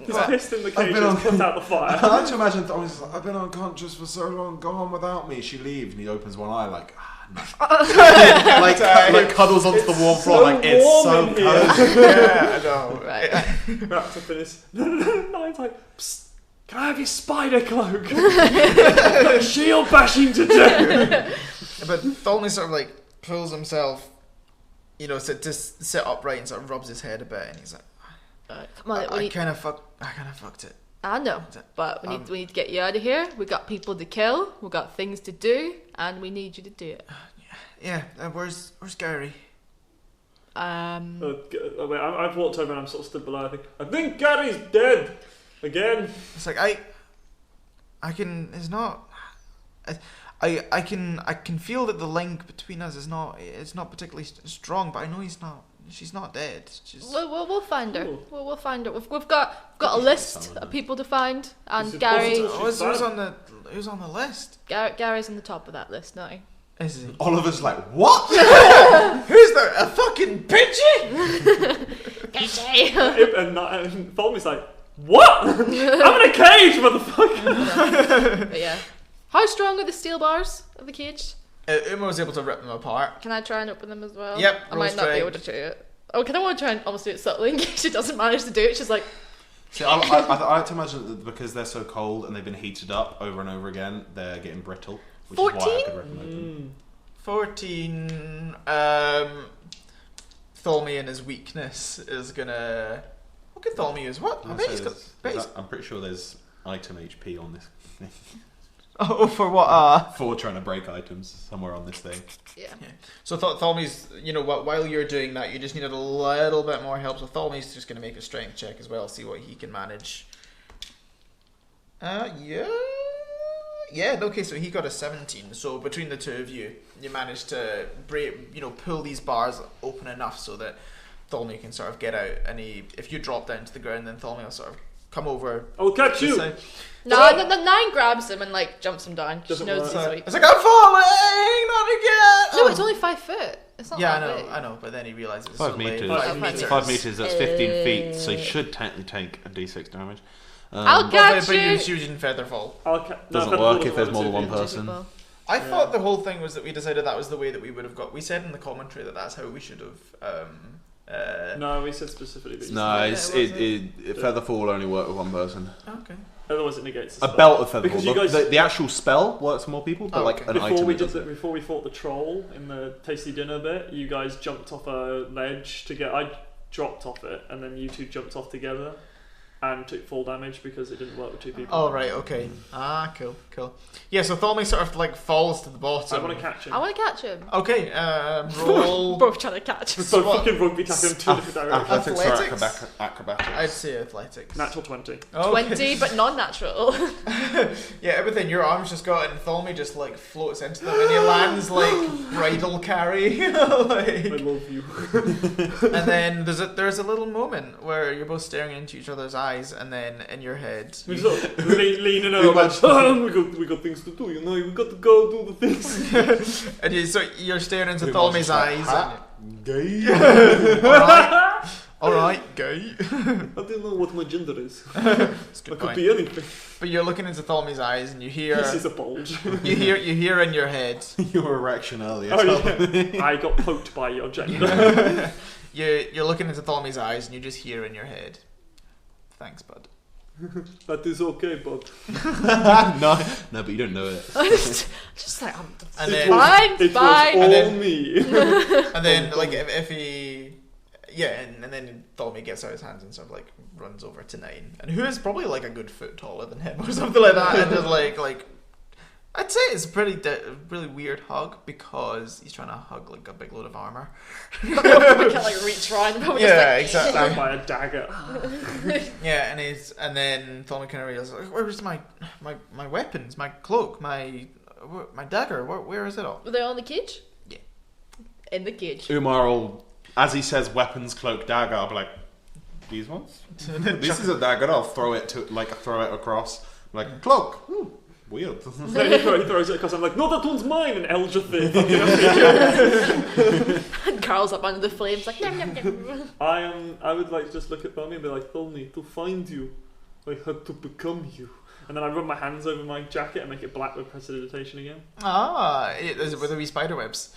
E: He's pissed in the cage
C: been
E: and
C: on-
E: put out the fire.
C: I like to imagine Thomas like, I've been unconscious for so long, go on without me. She leaves and he opens one eye like, no. like cuddles onto the warm floor like, it's
E: warm
C: so
E: in here."
C: cozy.
D: Yeah, I know.
B: Right.
E: Wrapped up in his. No, he's like, psst, can I have your spider cloak? Shield bashing to do.
D: But Tholme sort of like pulls himself, to sit upright and sort of rubs his head a bit, and he's like,
B: Come on,
D: I kind of fucked it.
B: I know, but we need to get you out of here. We got people to kill, we got things to do, and we need you to do it.
D: Yeah, where's Gary?
E: Wait, I've walked over and I'm sort of stood below. I think Gary's dead again.
D: It's like I can. It's not. I can feel that the link between us is not. It's not particularly strong, but I know he's not. She's not dead. She's...
B: We'll find her.
E: Ooh.
B: We'll find her. We've got a list of people to find, and
E: Is it
B: Gary.
E: possible?
D: Who's on the list?
B: Gary's on the top of that list now.
D: Is he?
C: Oliver's like, what?
D: Who's there? A fucking pigeon?
E: And Tholme's like, what? I'm in a cage, motherfucker.
B: But yeah. How strong are the steel bars of the cage?
D: Uma was able to rip them apart.
B: Can I try and open them as well?
D: Yep,
B: I
D: roll
B: might not be
D: strength.
B: able to do it. Oh, can I want to try and almost do it subtly in case she doesn't manage to do it? She's like,
C: See, I like to imagine that because they're so cold and they've been heated up over and over again, they're getting brittle. Which is why I
B: 14?
C: could rip them open.
D: 14. Tholme and his weakness is gonna. What can Tholme use? What? I bet he's got.
C: I'm pretty sure there's item HP on this thing.
D: Oh, for what?
C: For trying to break items somewhere on this thing.
B: yeah.
D: So Tholme's, while you're doing that, you just needed a little bit more help. So Tholme's just gonna make a strength check as well, see what he can manage. Yeah. Okay, so he got a 17. So between the two of you, you managed to pull these bars open enough so that Tholme can sort of get out. And if you drop down to the ground, then Tholme will sort of come over.
E: I'll catch you.
B: No, the 9 grabs him and like jumps him down. She
E: Doesn't
B: knows
E: work.
B: he's weak.
D: It's like, I'm falling, not again.
B: No, it's only 5 foot. It's not
D: Yeah,
B: that big.
D: I know, but then he realizes it's
C: 5
D: so late.
C: meters.
B: 5 meters.
C: 5 meters, that's 15 feet, so you should technically take a d6 damage.
B: I'll catch
D: But
B: you.
D: you're using Featherfall.
C: Doesn't work if there's more than one person.
D: I thought the whole thing was that we decided that was the way that we would have got. We said in the commentary that that's how we should have.
E: No, we said specifically that.
C: No,
B: Yeah,
C: Featherfall will only work with one person.
D: Okay.
E: Otherwise, it negates the
C: A
E: spell.
C: belt of
E: Because you
C: Featherfall.
E: guys-
C: The actual spell works for more people, but
D: Oh,
C: like
D: okay.
C: an
E: Before
C: item.
E: we
C: it
E: did
C: doesn't.
E: before we fought the troll in the tasty dinner bit, you guys jumped off a ledge to get. I dropped off it, and then you two jumped off together, and took full damage because it didn't work with 2 people.
D: Oh right, okay. Cool. Yeah, so Tholme sort of like falls to the bottom.
E: I want to catch him.
B: I want to catch him.
D: Okay, roll.
B: Both trying to catch him.
E: So
D: What?
E: fucking rugby tackle in 2 different directions.
C: Athletics or
D: Athletics?
C: acrobatics?
D: I'd say athletics.
E: Natural 20.
D: Okay.
B: 20, but non-natural.
D: Yeah, everything. Your arms just got it, and Tholme just like floats into them, and he lands like bridal carry.
E: I love you.
D: And then there's a little moment where you're both staring into each other's eyes, and then in your head,
E: We just leaning over like, we got things to do, you know. We got to go do the things.
D: and you're staring into
C: We
D: Tholme's
C: must
D: eyes.
C: ha- Gay.
D: All right, gay.
E: I don't know what my gender is.
D: That's a good
E: I could
D: point.
E: be anything.
D: But you're looking into Tholme's eyes, and you hear
E: This is a bulge.
D: you hear in your head.
C: Your erection earlier.
E: Oh, yeah. I got poked by your gender.
D: You're looking into Tholme's eyes, and you just hear in your head, "Thanks, bud."
E: That is okay, bud.
C: no, but you don't know it.
B: Just like,
D: And
E: It
D: then,
E: was-
B: fine,
E: It
B: fine.
E: was all
D: And then-
E: me.
D: and then like if he, yeah, and then Tholme gets out his hands and sort of like runs over to Nine, and who is probably like a good foot taller than him or something like that, and just like. I'd say it's a really weird hug because he's trying to hug like a big load of armor.
B: We can't like reach around. But
D: Yeah,
B: exactly.
E: Stabbed by a dagger.
D: Yeah, and then Tholme kind of realizes, like, where's my weapons, my cloak, my dagger? Where is it all?
B: Were they all in the cage?
D: Yeah.
B: In the cage.
C: Umar will, as he says, weapons, cloak, dagger. I'll be like, these ones. This is a dagger. I'll throw it across. I'm like cloak. Weird.
E: Then he throws it because I'm like, no, that one's mine. And Eldritch
B: And Carl's up under the flames, like, yum, yum, yum.
E: I would like just look at Tholme and be like, Tholme, to find you, I had to become you. And then I rub my hands over my jacket and make it black with prestidigitation again.
D: Is it with the wee spider webs?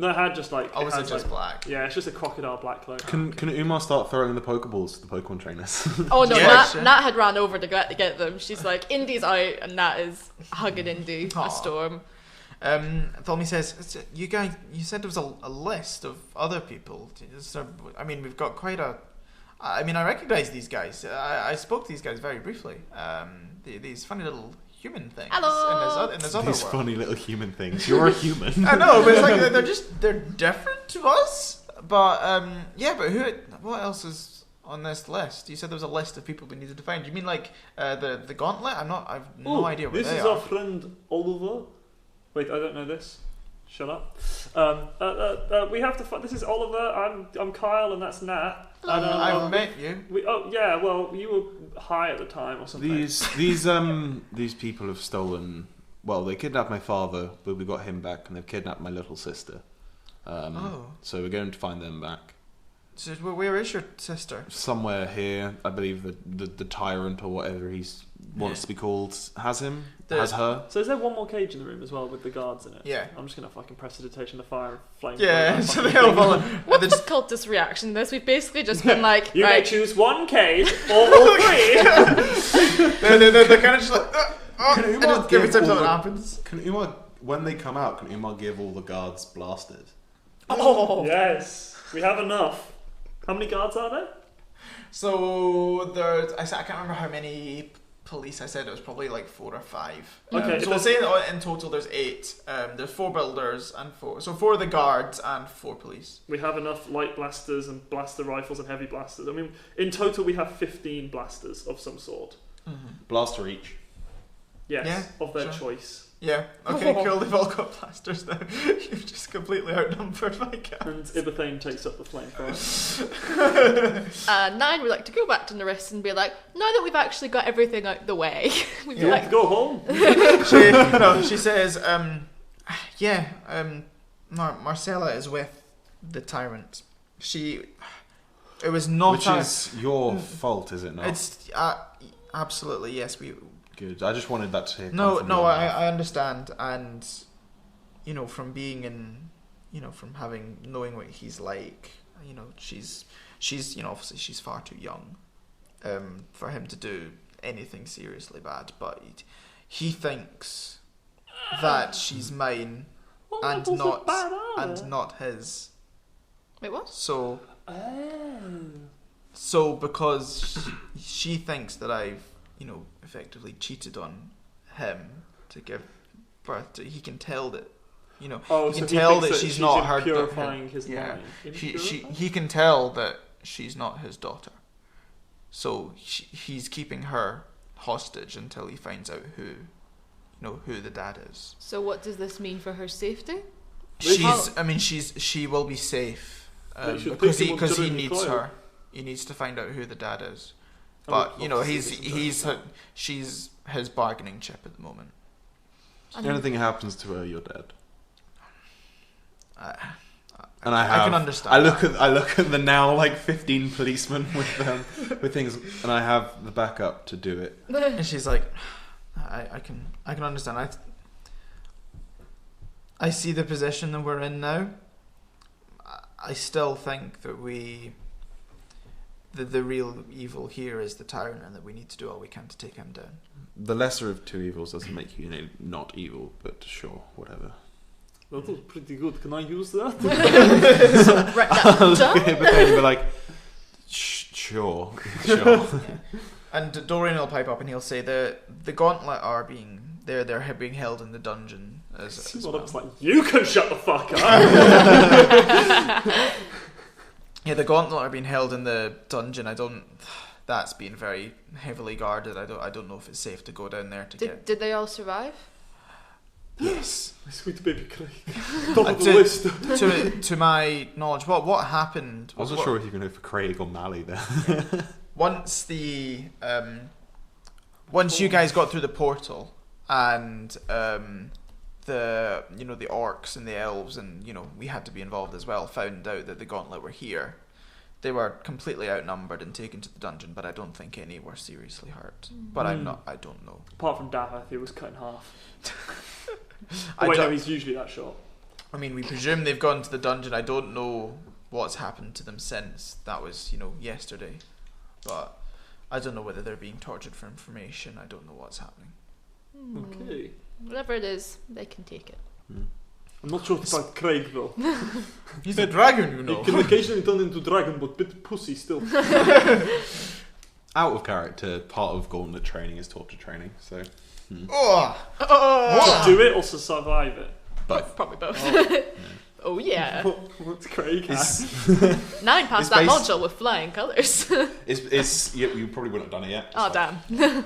E: No, I had just like.
D: Oh, is it
E: has,
D: just
E: like,
D: black?
E: Yeah, it's just a crocodile black cloak.
C: Can Umar start throwing the Pokeballs to the Pokemon trainers?
B: Oh no,
D: Yeah,
B: Nat,
D: sure.
B: Nat had ran over to get them. She's like, Indy's out, and Nat is hugging Indy
D: Aw.
B: a storm.
D: Tholme says, you guys, you said there was a list of other people. I mean, we've got quite a. I mean, I recognise these guys. I spoke to these guys very briefly. These funny little human things.
B: Hello.
D: In this other
C: These
D: world.
C: funny little human things. You're a human.
D: I know, but it's like they're different to us. But yeah, but what else is on this list? You said there was a list of people we needed to find. You mean like the gauntlet? I've no idea what
E: This
D: they
E: is
D: are.
E: our friend Oliver. Wait, I don't know this. Shut up. We have to find. This is Oliver. I'm Kyle, and that's Nat. And,
D: I've met you.
E: Yeah. Well, you were high at the time or something.
C: These people have stolen. Well, they kidnapped my father, but we got him back, and they've kidnapped my little sister. So we're going to find them back.
D: So where is your sister?
C: Somewhere here, I believe the tyrant or whatever he wants to be called has her.
E: So is there one more cage in the room as well with the guards in it?
D: Yeah.
E: I'm just gonna fucking pressidigitation the fire and flame.
D: Yeah, so they all follow.
B: What's the cultist reaction to this? We've basically just been like,
E: You may
B: right,
E: choose one cage or all three.
D: They're kind of just like,
C: Can
D: and
C: Umar
D: every
C: give
D: time
C: all
D: something
C: the-
D: happens.
C: Can Umar, when they come out, can Umar give all the guards blasters?
B: oh,
E: Yes, we have enough. How many guards are there?
D: So I can't remember how many police I said. It was probably like 4 or 5.
E: Okay,
D: So we'll say in total there's 8. There's 4 builders and 4. So 4 of the guards and 4 police.
E: We have enough light blasters and blaster rifles and heavy blasters. I mean, in total we have 15 blasters of some sort.
C: Blaster each.
E: Yes,
D: Yeah,
E: of their
D: sure.
E: choice.
D: Yeah. Okay. Cool. They've all got blasters now. You've just completely outnumbered my guy.
E: And Ibathane takes up the flamethrower.
B: 9 would like to go back to Nerissa and be like, now that we've actually got everything out the way, we'd be
E: You
B: like,
E: want to go home?
D: She says, Marcella is with the tyrant. It was not
C: Which is your fault, is it not?
D: It's absolutely yes.
C: Good. I just wanted that to hear.
D: No, I understand, and from being in, from knowing what he's like, she's obviously she's far too young, for him to do anything seriously bad, but he thinks that she's mine and not his.
B: wait, what?
D: So because she thinks that I've, effectively cheated on him to give birth to, he can tell that, he can tell that she's not her
E: purifying his
D: yeah.
E: mind.
D: He can tell that she's not his daughter. So he's keeping her hostage until he finds out who the dad is.
B: So what does this mean for her safety?
D: She will be safe
E: They should
D: because
E: take him on
D: he
E: during the
D: needs
E: trial.
D: her. He needs to find out who the dad is.
E: I
D: But
E: would love to see
D: she's his bargaining chip at the moment.
B: And
C: If anything happens to her, you're dead.
D: I
C: I
D: can understand.
C: I look at the now like 15 policemen with things, and I have the backup to do it.
D: And she's like, I can understand. I see the position that we're in now. I still think that the real evil here is the town, and that we need to do all we can to take him down.
C: The lesser of two evils doesn't make you not evil, but sure, whatever.
E: That was pretty good. Can I use that?
B: Write that
C: I'll
B: down.
C: look at it and be like, sure.
D: And Dorian will pipe up and he'll say the gauntlet are being held in the dungeon as
E: Well,
D: well.
E: it's like, you can shut the fuck up.
D: Yeah, the gauntlet are being held in the dungeon. That's been very heavily guarded. I don't know if it's safe to go down there to get.
B: Did they all survive?
D: Yes.
E: My sweet baby Craig. Top of the list.
D: To my knowledge, what happened?
C: I wasn't sure if you were going to go for Craig or Mally there.
D: Once you guys got through the portal and the orcs and the elves and we had to be involved as well, found out that the gauntlet were here. They were completely outnumbered and taken to the dungeon, but I don't think any were seriously hurt. But I don't know.
E: Apart from Davath, he was cut in half. He's usually that short.
D: I mean, we presume they've gone to the dungeon. I don't know what's happened to them since. That was, yesterday. But I don't know whether they're being tortured for information. I don't know what's happening.
E: Okay.
B: Whatever it is, they can take it.
E: I'm not sure about Craig though.
D: He's a dragon,
E: He can occasionally turn into dragon, but bit pussy still.
C: Out of character, part of gauntlet training is torture training, so...
E: Do it or survive it.
C: Both.
B: Probably both. Oh yeah.
E: What's Craig?
B: 9 passed
C: It's
B: that
C: based-
B: module with flying colours.
C: You probably wouldn't have done it yet.
B: Oh damn.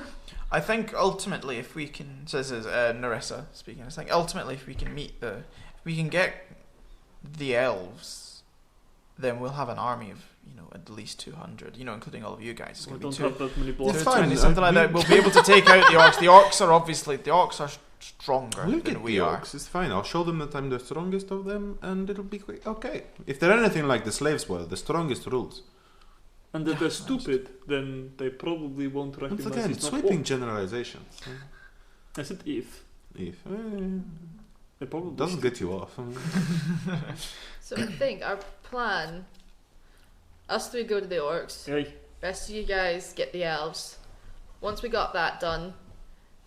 D: I think ultimately, if we can, so this is Narissa speaking. I think ultimately, if we can get the elves, then we'll have an army of at least 200. Including all of you guys. It's
E: I
D: going
E: don't
D: to be
E: have that many blocks.
C: It's fine.
D: something like that. We'll be able to take out the orcs. The orcs are stronger
C: Look
D: than
C: at
D: we
C: the
D: are.
C: orcs, it's fine. I'll show them that I'm the strongest of them, and it'll be okay. If they're anything like the slaves were, the strongest rules.
E: And if they're stupid, then they probably won't recognize
C: Once again,
E: it's not
C: sweeping
E: orc.
C: generalizations.
E: I said if. They probably
C: Doesn't get you off.
B: So I think our plan, us three go to the orcs,
E: Hey.
B: rest of you guys get the elves. Once we got that done,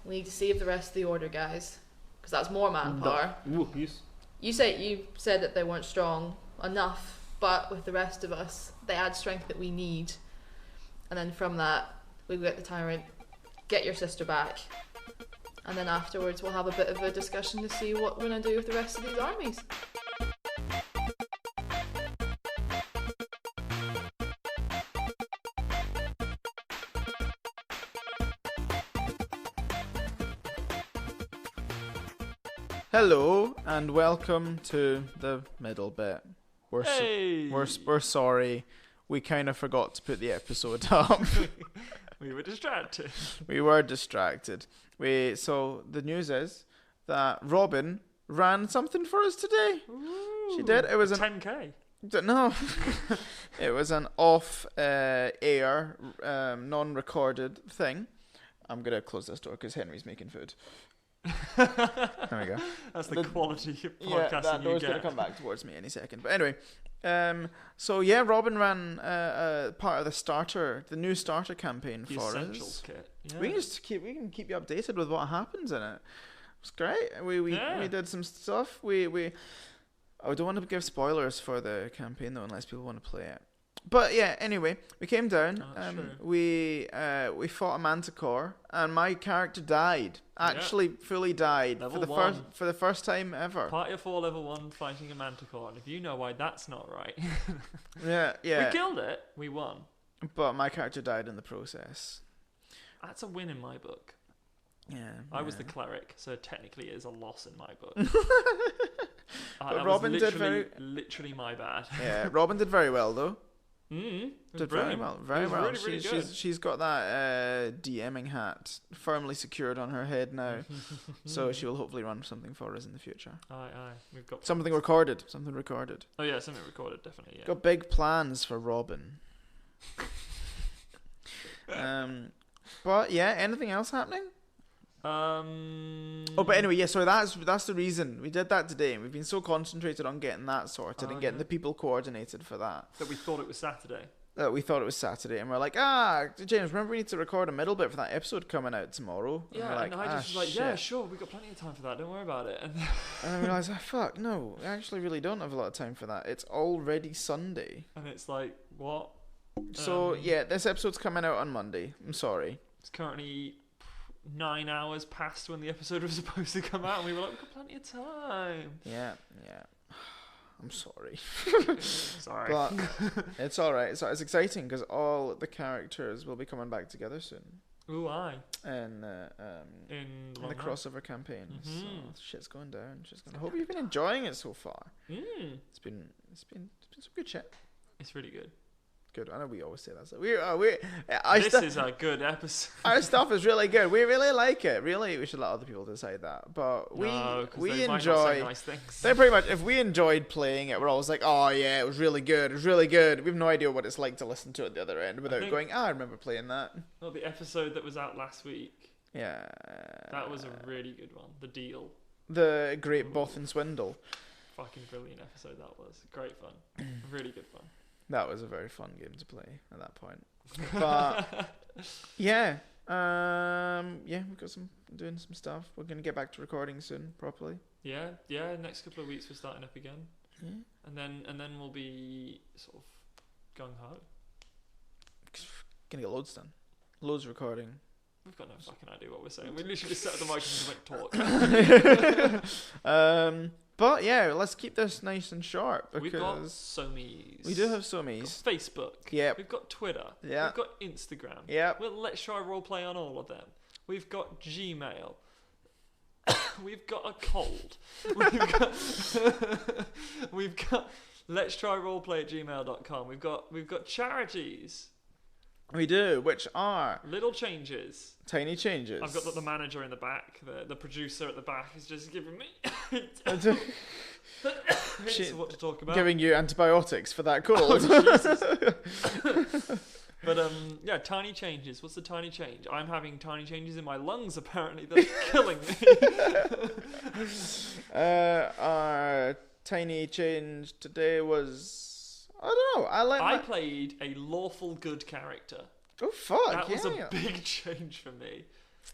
B: we need to save the rest of the order guys, because that's more manpower.
E: Ooh, yes.
B: You said that they weren't strong enough, but with the rest of us, they add strength that we need. And then from that, we get the tyrant, get your sister back, and then afterwards we'll have a bit of a discussion to see what we're going to do with the rest of these armies.
D: Hello and welcome to the middle bit. We're sorry. We kind of forgot to put the episode up.
F: We were distracted.
D: We were distracted. So the news is that Robin ran something for us today. She did. It was an
F: 10k.
D: no. It was an off-air, non-recorded thing. I'm gonna close this door because Henry's making food. There we go.
F: That's the quality of
D: Yeah,
F: podcasting
D: that
F: you
D: door's
F: get.
D: gonna come back towards me any second. But anyway, so yeah, Robin ran part of the new starter campaign
F: The
D: for
F: essentials
D: us.
F: kit. Yeah.
D: We can keep you updated with what happens in it. It's great. We did some stuff. I don't want to give spoilers for the campaign though, unless people want to play it. But yeah, anyway, we came down.
F: True.
D: We fought a manticore, and my character died. Actually, fully died
F: Level
D: for the
F: 1.
D: for the first time ever.
F: Party of 4 level 1 fighting a manticore, and if you know why that's not right.
D: Yeah.
F: We killed it. We won.
D: But my character died in the process.
F: That's a win in my book.
D: Yeah.
F: I was the cleric, so technically it is a loss in my book.
D: But
F: that
D: Robin
F: was
D: did
F: literally my bad.
D: Yeah, Robin did very well though.
F: Did
D: Very well, very well.
F: Really, really good.
D: She's got that DMing hat firmly secured on her head now, so she will hopefully run something for us in the future.
F: Aye. We've got
D: Something recorded.
F: Oh yeah, something recorded, definitely. Yeah.
D: Got big plans for Robin. But yeah, anything else happening? Oh, but anyway, yeah. So that's the reason we did that today, and we've been so concentrated on getting that sorted and getting the people coordinated for that.
F: That we thought it was Saturday.
D: We thought it was Saturday, and we're like, James, remember we need to record a middle bit for that episode coming out tomorrow. And
F: Yeah,
D: we're like,
F: and I just was like,
D: shit.
F: yeah, sure, we've got plenty of time for that. Don't worry about it. And
D: And I realised, fuck, no, I actually really don't have a lot of time for that. It's already Sunday.
F: and it's like, what?
D: So yeah, this episode's coming out on Monday. I'm sorry.
F: It's currently 9 hours past when the episode was supposed to come out, and we were like, we've got plenty of time.
D: Yeah. I'm sorry.
F: Sorry.
D: But it's alright. So it's exciting because all the characters will be coming back together soon.
F: Ooh, aye.
D: And
F: In
D: the crossover campaign. So
F: Mhm.
D: shit's going down. I hope you've been enjoying it so far.
F: Mm.
D: It's been some good shit.
F: It's really good.
D: Good. I know we always say that. So
F: This is a good episode.
D: our stuff is really good. We really like it. Really, we should let other people decide that. But we
F: they might not say
D: enjoy.
F: nice things.
D: They pretty much, if we enjoyed playing it, we're always like, oh yeah, it was really good. It was really good. We have no idea what it's like to listen to it at the other end without
F: think-
D: going, I remember playing that.
F: Well, the episode that was out last week,
D: Yeah.
F: that was a really good one. The Deal.
D: The Great Both and Swindle.
F: Fucking brilliant episode that was. Great fun. Really good fun.
D: That was a very fun game to play at that point. But yeah, we've got doing some stuff. We're gonna get back to recording soon, properly.
F: Yeah. Next couple of weeks we're starting up again,
D: Yeah.
F: and then we'll be sort of gung ho.
D: Gonna get loads done. Loads of recording.
F: We've got no fucking idea what we're saying. We literally just set up the microphone and talk.
D: But yeah, let's keep this nice and short
F: We've got
D: because
F: Somies.
D: we do have
F: We've
D: Somies.
F: got Facebook.
D: Yep.
F: We've got Twitter.
D: Yeah.
F: We've got Instagram.
D: Yep.
F: Well, let's try roleplay on all of them. We've got Gmail. We've got a cold. We've got let's try roleplay at gmail.com. We've got charities.
D: We do, which are
F: Little changes.
D: tiny changes.
F: I've got the manager in the back. The producer at the back is just giving me hints of what to talk about.
D: Giving you antibiotics for that cold.
F: But yeah, tiny changes. What's the tiny change? I'm having tiny changes in my lungs apparently that are killing me.
D: Our tiny change today was, I don't know.
F: I played a lawful good character.
D: Oh fuck!
F: That was
D: yeah.
F: a big change for me.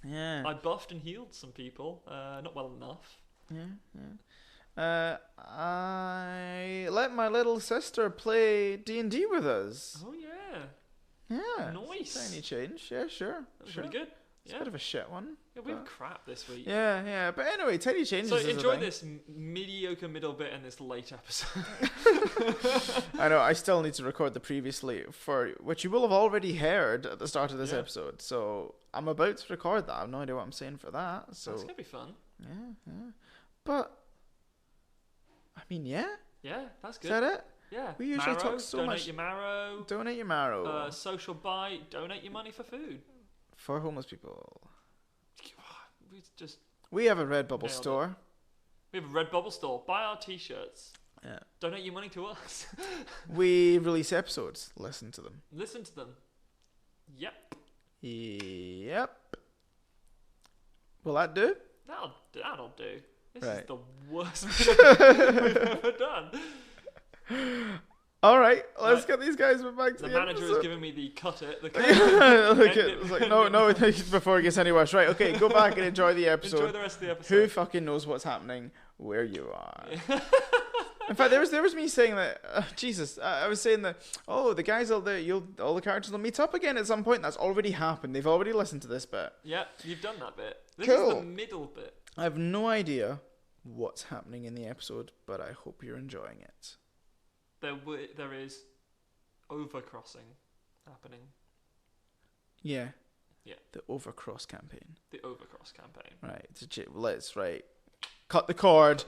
D: Yeah.
F: I buffed and healed some people, not well enough.
D: Yeah. I let my little sister play D&D with us.
F: Oh yeah,
D: Yeah.
F: nice.
D: Tiny change. Yeah, sure.
F: That was
D: sure.
F: really good.
D: It's
F: Yeah,
D: a bit of a shit one.
F: yeah we were crap this week.
D: Yeah. But anyway, tiny changes.
F: So
D: is a
F: enjoy
D: thing.
F: this mediocre middle bit and this late episode.
D: I know. I still need to record the previously for which you will have already heard at the start of this
F: Yeah.
D: episode. So I'm about to record that. I have no idea what I'm saying for that. So
F: That's gonna be fun.
D: yeah. But I mean, yeah.
F: Yeah, that's
D: Is
F: good.
D: that it?
F: Yeah.
D: We usually
F: marrow,
D: talk so
F: donate
D: much-
F: your marrow.
D: Donate your marrow
F: Social bite. Donate your money for food.
D: for homeless people.
F: We
D: We have a Redbubble
F: Nailed it.
D: store.
F: have a Redbubble store. Buy our t-shirts.
D: Yeah.
F: Donate your money to us.
D: We release episodes. Listen to them.
F: Listen to them. Yep.
D: Yep. Will that do?
F: That'll do. This
D: Right.
F: is the worst we've ever done.
D: All right, let's
F: Right.
D: get these guys back to
F: The
D: the
F: manager
D: episode.
F: is giving me the cut it. The cut
D: Look
F: End
D: at
F: it.
D: it's like no before it gets any worse. Right, okay, go back and enjoy the episode.
F: Enjoy the rest of the episode.
D: Who fucking knows what's happening where you are? In fact, there was me saying that. Jesus, I was saying that. Oh, the guys all all the characters will meet up again at some point. That's already happened. They've already listened to this bit.
F: Yeah, you've done that bit. This is
D: Cool.
F: the middle bit.
D: I have no idea what's happening in the episode, but I hope you're enjoying it.
F: There is overcrossing happening.
D: Yeah,
F: Yeah.
D: The Overcross campaign.
F: The Overcross campaign.
D: Right. Let's cut the cord.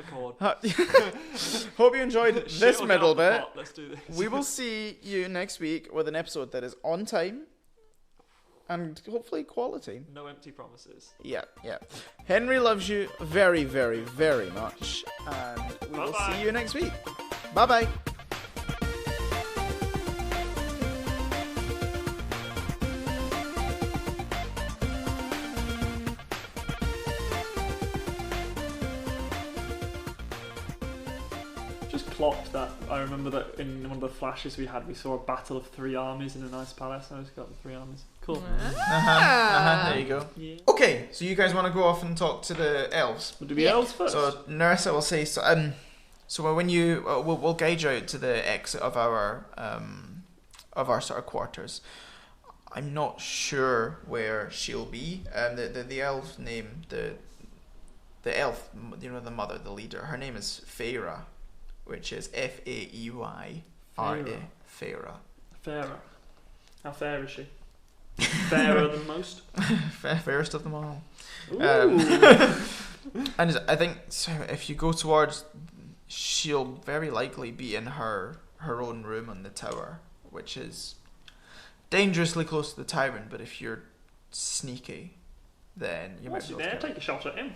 D: Hope you enjoyed
F: Shit
D: this
F: on
D: middle
F: the
D: bit.
F: pot, let's do this.
D: We will see you next week with an episode that is on time and hopefully quality.
F: No empty promises.
D: Yeah. Henry loves you very, very, very much, and we will
F: Bye-bye.
D: see you next week. Bye bye.
E: Just clocked that. I remember that in one of the flashes we had, we saw a battle of 3 armies in a nice palace. I just got the 3 armies. Cool.
D: There you go.
E: Yeah.
D: Okay, so you guys want to go off and talk to the elves?
E: We'll do the elves first.
D: So Nerissa will say so. So when you we'll guide you out to the exit of our sort of quarters. I'm not sure where she'll be. The elf name, the elf, the mother, the leader. Her name is Feyre, which is Faeyra. Feyre.
E: Fairer. How fair is she? Fairer than most?
D: Fairest of them all.
E: Ooh.
D: And I think so if you go towards, she'll very likely be in her own room on the tower, which is dangerously close to the tyrant. But if you're sneaky, then you might
E: What's
D: be
E: he
D: able
E: there?
D: to
E: Take a shot at him.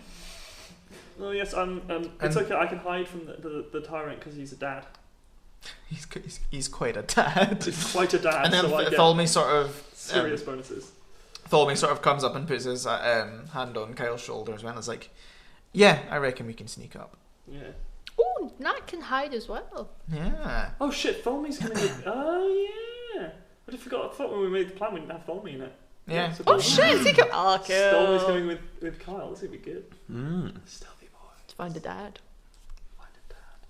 E: Oh yes, it's okay. I can hide from the tyrant because he's a dad.
D: He's quite a dad.
E: He's quite a dad.
D: And then
E: so I get
D: Tholme sort of
E: serious bonuses.
D: Tholme sort of comes up and puts his hand on Kyle's shoulder as well. And is like, "Yeah, I reckon we can sneak up."
E: Yeah.
B: Oh, Nat can hide as well.
D: Yeah.
E: Oh shit, Tholme's coming in. Oh yeah. I forgot. I thought when we made the plan we didn't have Tholme in it.
D: Yeah.
E: So
B: Oh shit, he can. Oh,
E: Tholme's
B: cool.
E: coming with Kyle. This would be good. Stealthy boy.
B: Let's find a dad.
E: Find a dad.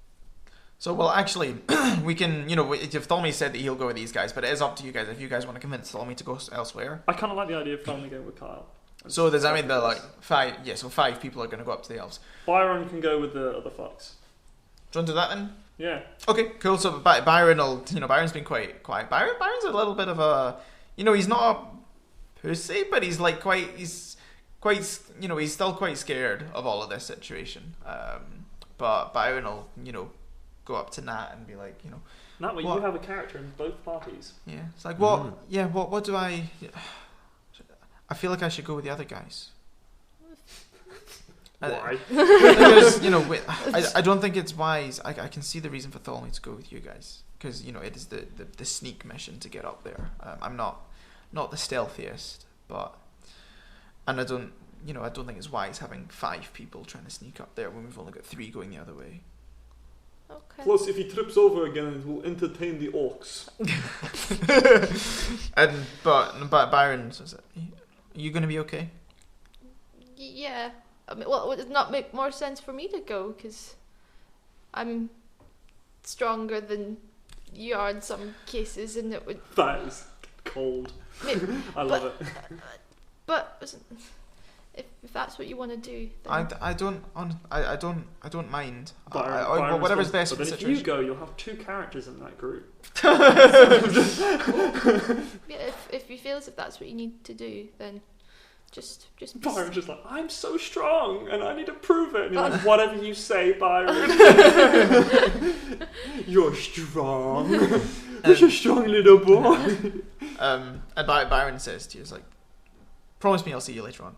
D: So, well, actually, we can, if Tholme said that he'll go with these guys, but it is up to you guys if you guys want to convince Tholme to go elsewhere.
E: I kind of like the idea of Tholme going with Kyle.
D: So does that mean that like 5? Yeah, so 5 people are going to go up to the elves.
E: Byron can go with the other fucks.
D: Do you want to do that then?
E: Yeah.
D: Okay, cool. So Byron will, Byron's been quite quiet. Byron's a little bit of a, he's not a pussy, but he's like he's still quite scared of all of this situation. But Byron will, go up to Nat and be like,
E: That way
D: What?
E: you have a character in both parties.
D: yeah, it's like what do I feel like I should go with the other guys.
E: Why?
D: Because I don't think it's wise. I can see the reason for Tholme to go with you guys because it is the sneak mission to get up there. I'm not the stealthiest, and I don't think it's wise having 5 people trying to sneak up there when we've only got 3 going the other way.
B: Okay.
E: Plus, if he trips over again, it will entertain the orcs.
D: But Byron says, "Are you going to be okay?"
B: Yeah. I mean, well, would it not make more sense for me to go? Because I'm stronger than you are in some cases, and it would.
E: That is cold. I love it.
B: But if that's what you want to do, then
D: I don't mind.
E: Byron
D: Whatever's
E: responds,
D: best for
E: but
D: the
E: if
D: situation.
E: you go, you'll have 2 characters in that group.
B: yeah, if you feel as if that's what you need to do, then just be
E: Byron's just like, I'm so strong and I need to prove it. And you're like, whatever you say, Byron. You're strong. You're a strong little boy.
D: And Byron says to you, "It's like, promise me I'll see you later on."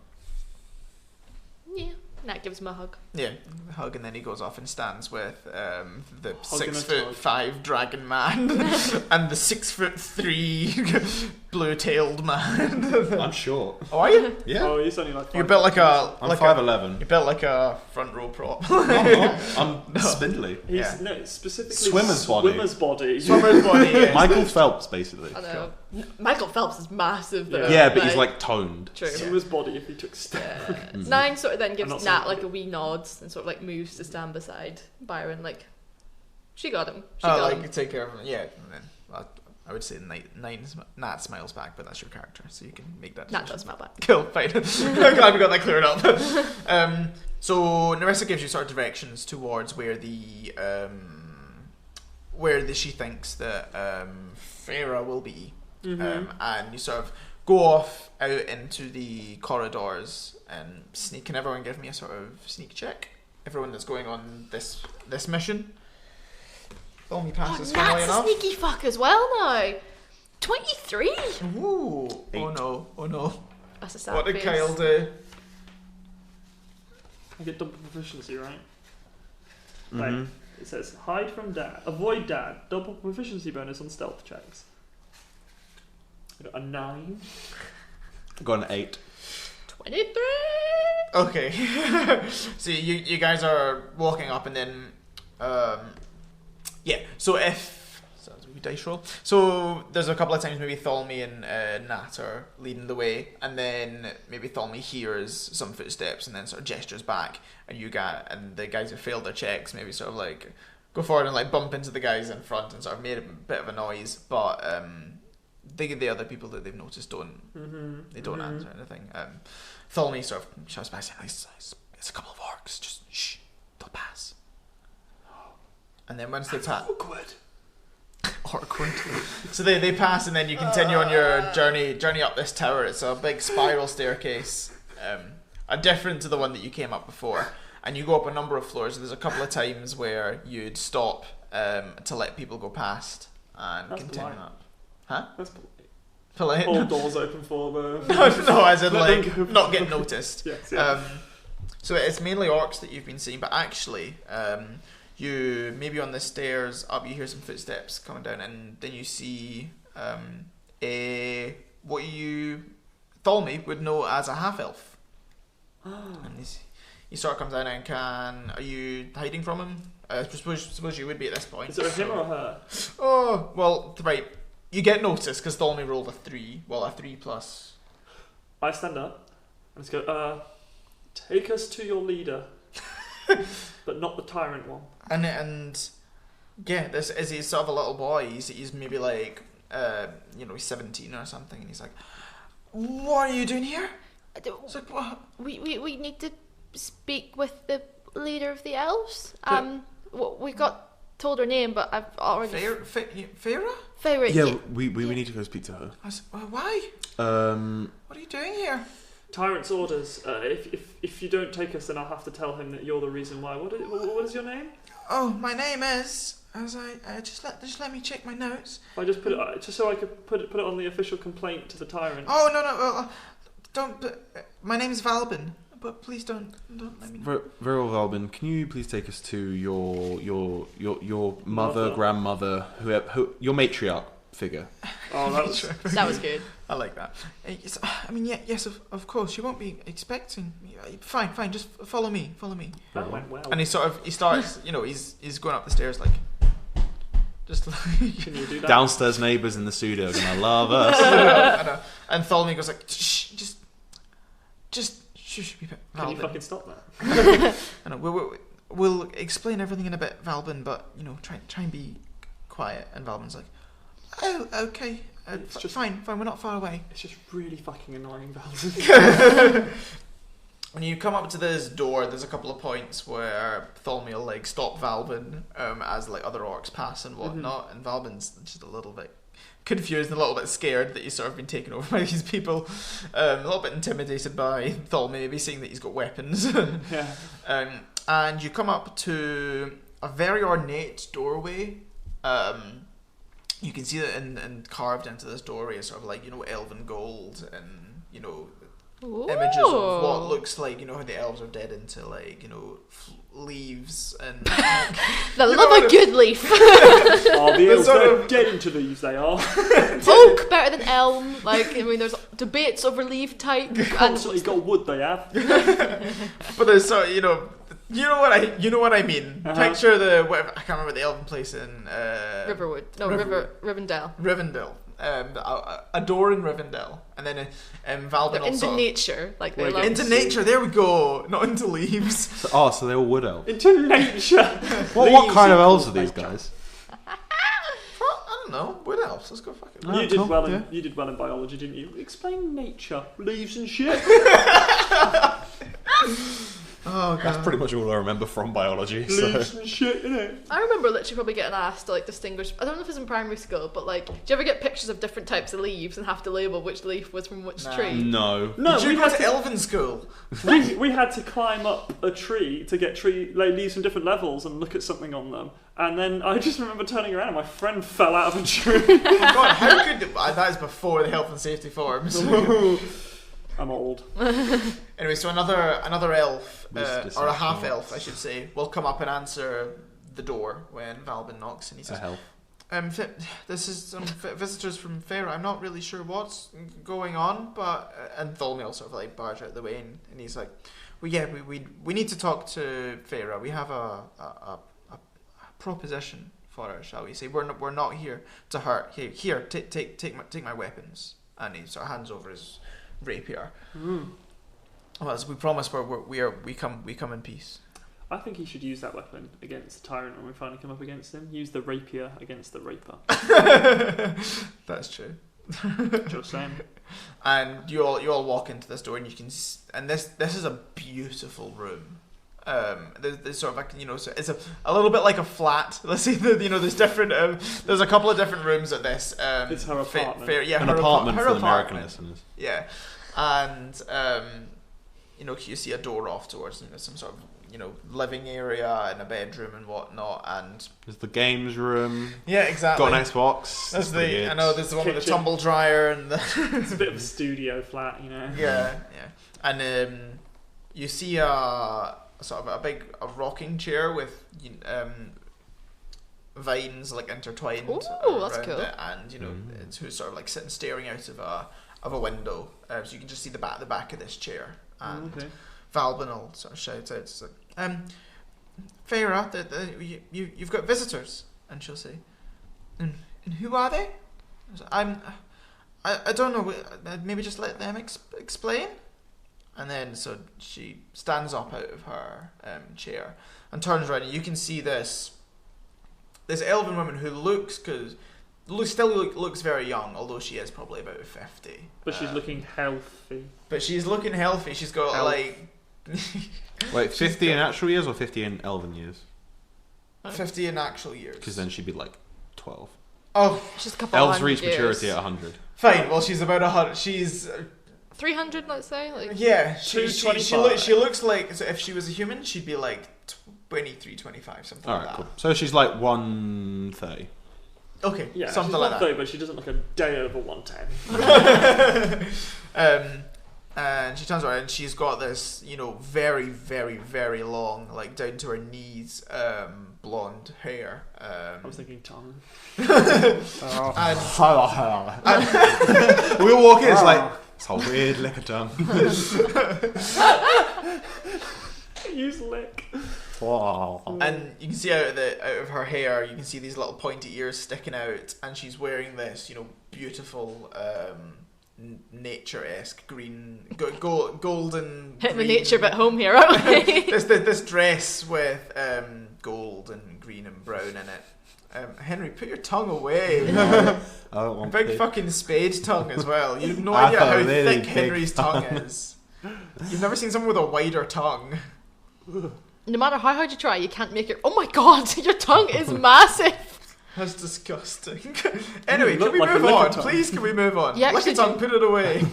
B: Yeah. Nat gives him a hug.
D: Yeah, hug, and then he goes off and stands with the
E: Hug and a
D: 6'5" dragon man and the 6'3" blue-tailed man.
C: I'm short.
D: Oh, are you?
C: Yeah.
E: Oh, he's only like
D: You're built like a
C: I'm 5'11".
D: You're built like a front row prop.
C: I'm spindly.
E: He's
D: Yeah.
E: no, specifically
C: Swimmer's body.
E: Swimmer's body.
D: Swimmer's body. Yeah.
C: Michael Phelps, basically.
B: I know. Michael Phelps is massive though.
C: Yeah, but he's like toned.
B: True.
E: Swimmer's body if he took steps.
B: Yeah. Nine sort of then
E: I'm
B: gives
E: not
B: Nat
E: saying
B: like a wee nod and sort of like moves to stand beside Byron. Like, she got him. She
D: Oh,
B: got
D: like
B: him.
D: take care of him. Yeah. And then, I would say Nat smiles back, but that's your character, so you can make that decision.
B: Nat does smell back.
D: Cool, fine. I'm glad we got that cleared up. So Nerissa gives you sort of directions towards where she thinks that Feyre will be, and you sort of go off out into the corridors and sneak. Can everyone give me a sort of sneak check? Everyone that's going on this mission. Only passes funnily
B: Nat's a
D: enough.
B: sneaky fuck as well now. 23.
D: Ooh.
C: Eight.
D: Oh no.
B: That's a sad
D: What did
B: face.
D: Kyle do?
E: I get double proficiency, right?
C: Mhm.
E: Right. It says hide from dad, avoid dad, double proficiency bonus on stealth checks. I got a 9.
C: I got an 8.
B: 23.
D: Okay. So you guys are walking up and then yeah. So we dice roll. So there's a couple of times maybe Tholme and Nat are leading the way, and then maybe Tholme hears some footsteps and then sort of gestures back, and the guys who failed their checks maybe sort of like go forward and like bump into the guys in front and sort of made a bit of a noise, but the other people that they've noticed don't answer anything. Tholme sort of shouts back saying, "It's a couple of orcs. Just shh, they'll pass." And then once they pass. Awkward. So they pass, and then you continue on your journey up this tower. It's a big spiral staircase, different to the one that you came up before, and you go up a number of floors. There's a couple of times where you'd stop to let people go past and
E: That's
D: continue
E: polite.
D: up. Huh?
E: That's
D: Polite?
E: all doors open for them.
D: No, as in
E: Let
D: like
E: them go.
D: not getting noticed.
E: Yes, yeah.
D: So it's mainly orcs that you've been seeing, but actually, you maybe on the stairs up, you hear some footsteps coming down, and then you see what you Tholme would know as a half elf. And he sort of comes down and are you hiding from him? I suppose you would be at this point.
E: Is it a him or a her?
D: Oh well, right. You get noticed because Tholme rolled a 3. Well, a 3+.
E: I stand up and just go, take us to your leader. But not the tyrant one.
D: And yeah, this is he's sort of a little boy. He's maybe like he's 17 or something, and he's like, "What are you doing here?" It's like, what?
B: We need to speak with the leader of the elves. We got told her name, but I've already.
D: Farah?
B: Farah.
C: Yeah, we need to go speak to her.
D: I said, why? What are you doing here?
E: Tyrant's orders. If you don't take us, then I'll have to tell him that you're the reason why. What is your name?
D: Oh, my name is. Just let me check my notes.
E: I just put it just so I could put it on the official complaint to the tyrant.
D: Oh no, don't. My name is Valbin, but please don't let me.
C: Very well, Valbin. Can you please take us to your mother, grandmother, who your matriarch figure?
E: Oh,
B: That was good.
D: I like that. Yes, of course. You won't be expecting me. Fine. Just follow me.
E: that went well.
D: And he starts. He's going up the stairs like. Just like.
E: Can you do that?
C: Downstairs neighbours in the studio are gonna love us.
D: I know. And Tholme goes like, shh, just shush.
E: Can you fucking stop that?
D: I know. We'll explain everything in a bit, Valbin. But try and be quiet. And Valbin's like, oh, okay.
E: It's just
D: fine. We're not far away.
E: It's just really fucking annoying, Val.
D: When you come up to this door, there's a couple of points where Tholme will like stop Valbin as like other orcs pass and whatnot, and Valbin's just a little bit confused and a little bit scared that he's sort of been taken over by these people, a little bit intimidated by Tholme, maybe seeing that he's got weapons.
E: Yeah.
D: And you come up to a very ornate doorway. You can see that and carved into this doorway is sort of like elven gold and images of what looks like how the elves are dead into like leaves and
B: The love a good leaf.
E: Oh, the elves
D: sort
E: are
D: of-
E: dead into these, they are.
B: Oak better than elm. There's debates over leaf type.
E: Constantly got wood, they have.
D: but there's sort of you know what I mean.
E: Uh-huh.
D: Picture the whatever, I can't remember the elven place in
B: Riverwood. No, Rivendell.
D: Rivendell. A door in Rivendell, and then Valbin
B: They're into
D: also
B: nature, like they
E: Like
B: love.
D: into nature. There we go, not into leaves.
C: So they're all wood elves.
E: Into nature.
C: What kind of elves are these guys?
D: Well, I don't know. What else? Let's go fuck it.
C: Oh,
E: You did
C: cool,
E: well.
C: yeah.
E: You did well in biology, didn't you? Explain nature, leaves and shit.
D: Oh god.
C: That's pretty much all I remember from biology.
E: Leaves
C: So.
E: and shit, innit?
B: I remember literally probably getting asked to like distinguish. I don't know if it's in primary school, but like, do you ever get pictures of different types of leaves and have to label which leaf was from which
D: Nah.
B: tree?
C: No.
E: No,
D: Did you
E: we
D: go
E: had
D: to
E: to,
D: Elven school?
E: we had to climb up a tree to get leaves from different levels and look at something on them. And then I just remember turning around and my friend fell out of a tree.
D: Oh god, how could that is before the health and safety forms.
E: I'm old.
D: Anyway, so another elf,
C: Was
D: or a half
C: deception.
D: elf, I should say, will come up and answer the door when Valbin knocks, and he
C: A
D: says,
C: health.
D: This is some visitors from Faerû. I'm not really sure what's going on, but and Tholmil sort of like barges out of the way, and he's like, well, yeah, we need to talk to Faerû. We have a proposition for her, shall we say? We're not here to hurt. Here, take my weapons, and he sort of hands over his rapier. Well, as we promised, we come in peace.
E: I think he should use that weapon against the tyrant when we finally come up against him. Use the rapier against the raper.
D: That's true.
E: Just saying.
D: And you all walk into this door, and you can and this is a beautiful room. There's sort of like, you know, so it's a little bit like a flat. Let's see, there's different. There's a couple of different rooms at this.
E: It's her apartment.
D: Yeah,
C: An
D: her
C: apartment
D: her
C: for the American
D: apartment.
C: listeners.
D: Yeah, and you know, you see a door off towards, you know, some sort of, you know, living area and a bedroom and whatnot, and
C: There's the games room.
D: yeah, exactly.
C: Got an Xbox.
D: There's
C: pretty good.
D: I know there's the one with the
E: Kitchen.
D: tumble dryer and the
E: It's a bit of a studio flat, you know.
D: yeah, and you see a sort of a rocking chair with vines like intertwined.
B: Ooh, that's
D: around
B: cool.
D: it, and you know, it's who's sort of like sitting staring out of a window, so you can just see the back of this chair. And
E: Okay.
D: Valbin will sort of shout out, it's like, Faerû, you've got visitors, and she'll say, and who are they? I don't know. Maybe just let them explain. And then so she stands up out of her chair and turns around, and you can see this elven woman who looks very young, although she is probably about 50.
E: But she's looking healthy.
D: But she's looking healthy. She's got
E: Health.
D: like
C: Wait, 50 in actual years or 50 in elven years?
D: 50 in actual years.
C: Because then she'd be like 12.
D: Oh,
B: Just a couple
C: Elves
B: hundred
C: reach
B: years.
C: maturity at 100.
D: fine. Well, she's about 100. She's
B: 300, let's say. Like,
D: yeah. She
E: 225.
D: looks like, so if she was a human, she'd be like 23, 25, something
C: Alright,
D: like
C: cool. So she's like 130.
D: that. Okay,
E: Yeah,
D: something
E: she's
D: like
E: 130, but she doesn't look a day over 110.
D: that. And she turns around and she's got this, you know, very, very, very long, like down to her knees, blonde hair.
E: I was thinking tongue.
D: And
C: we all walk in, it's like, it's a weird liquor tongue.
E: Use lick.
C: Wow.
D: And you can see out of her hair, you can see these little pointy ears sticking out, and she's wearing this, you know, beautiful, nature-esque green, golden.
B: hitting the
D: green,
B: nature bit home here, aren't we?
D: this dress with gold and green and brown in it. Henry, put your tongue away.
C: I don't want
D: Big
C: to.
D: fucking spade tongue as well. You have no
C: I
D: idea
C: have
D: how
C: a really
D: thick
C: big
D: Henry's tongue
C: tongue.
D: is. You've never seen someone with a wider tongue.
B: No matter how hard you try, you can't make it. Oh my god, your tongue is massive.
D: That's disgusting. Anyway,
E: You
D: can
E: look
D: we
E: like a
D: move
E: liquor
D: on?
E: tongue.
D: Please, can we move on?
B: You
D: Liquor
B: actually
D: tongue,
B: do-
D: put it away.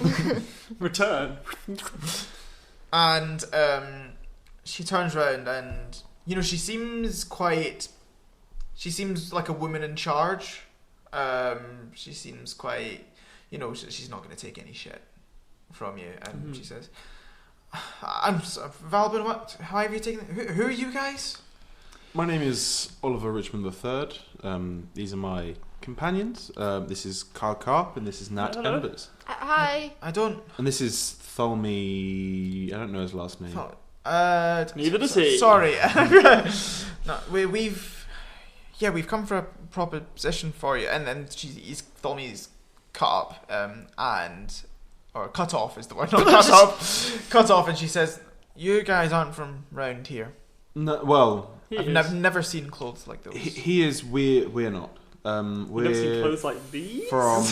E: Return.
D: And she turns around and, you know, she seems like a woman in charge. She seems quite, you know, she's not going to take any shit from you. And she says, Valbin, what? How have you taken it? Who are you guys?
C: My name is Oliver Richmond III. These are my companions. This is Carl Karp and this is Nat
E: Hello.
C: Embers.
B: Hi.
D: I don't.
C: And this is Tholme. I don't know his last name.
E: Neither does he.
D: Sorry. No, we've come for a proposition for you, and then he's Tholme's cut up, or cut off is the word, not cut off, and she says, "You guys aren't from round here.
C: No, well,
E: He
D: I've
E: is.
D: never seen clothes like those."
C: he is. We're not.
E: I've never seen
C: We're
E: clothes like these.
C: from.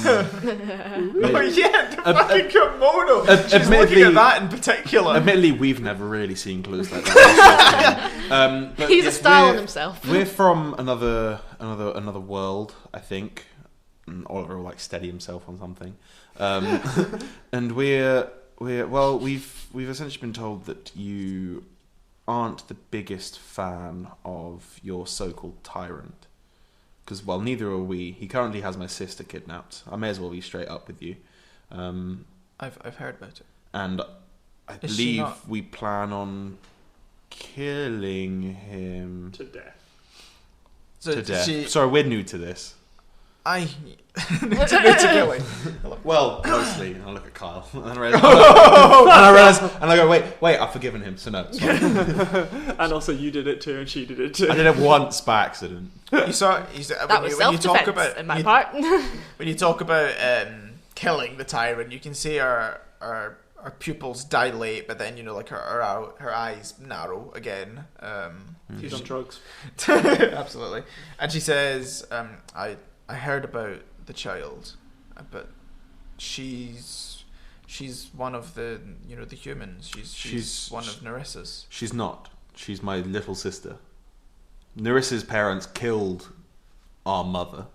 D: Oh yeah, the fucking kimono. She's looking
C: admittedly-
D: at that in particular.
C: Admittedly, we've never really seen clues like that. But
B: He's a
C: yes,
B: style on
C: we're-
B: himself.
C: We're from another world, I think. And Oliver will like steady himself on something, and we've essentially been told that you aren't the biggest fan of your so-called tyrant, because neither are we. He currently has my sister kidnapped. I may as well be straight up with you.
D: I've heard about it.
C: And I
D: Is she
C: believe
D: not-
C: we plan on killing him
E: To death.
D: So
C: to death.
D: She,
C: Sorry, we're new to this.
D: I need to killing.
C: Well, mostly. And I look at Kyle, and I realize, and I go, wait, I've forgiven him, so no. It's fine.
E: And also, you did it too, and she did it too.
C: I did it once by accident.
D: You saw
B: That was self-defense in my part.
D: When you talk about killing the tyrant, you can see our pupils dilate, but then like her eyes narrow again.
E: She's on drugs.
D: Absolutely. And she says, I heard about the child, but she's one of the the humans. She's one of Nerissa's.
C: She's not. She's my little sister. Nerissa's parents killed our mother,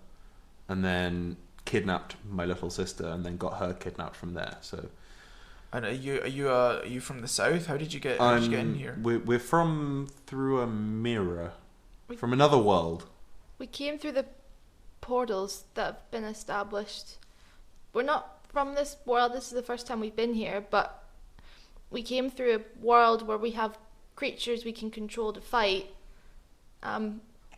C: and then kidnapped my little sister, and then got her kidnapped from there. So.
D: And are you from the south? How did you get in here?
C: We're from through a mirror, from another world.
B: We came through the portals that have been established. We're not from this world. This is the first time we've been here, but we came through a world where we have creatures we can control to fight.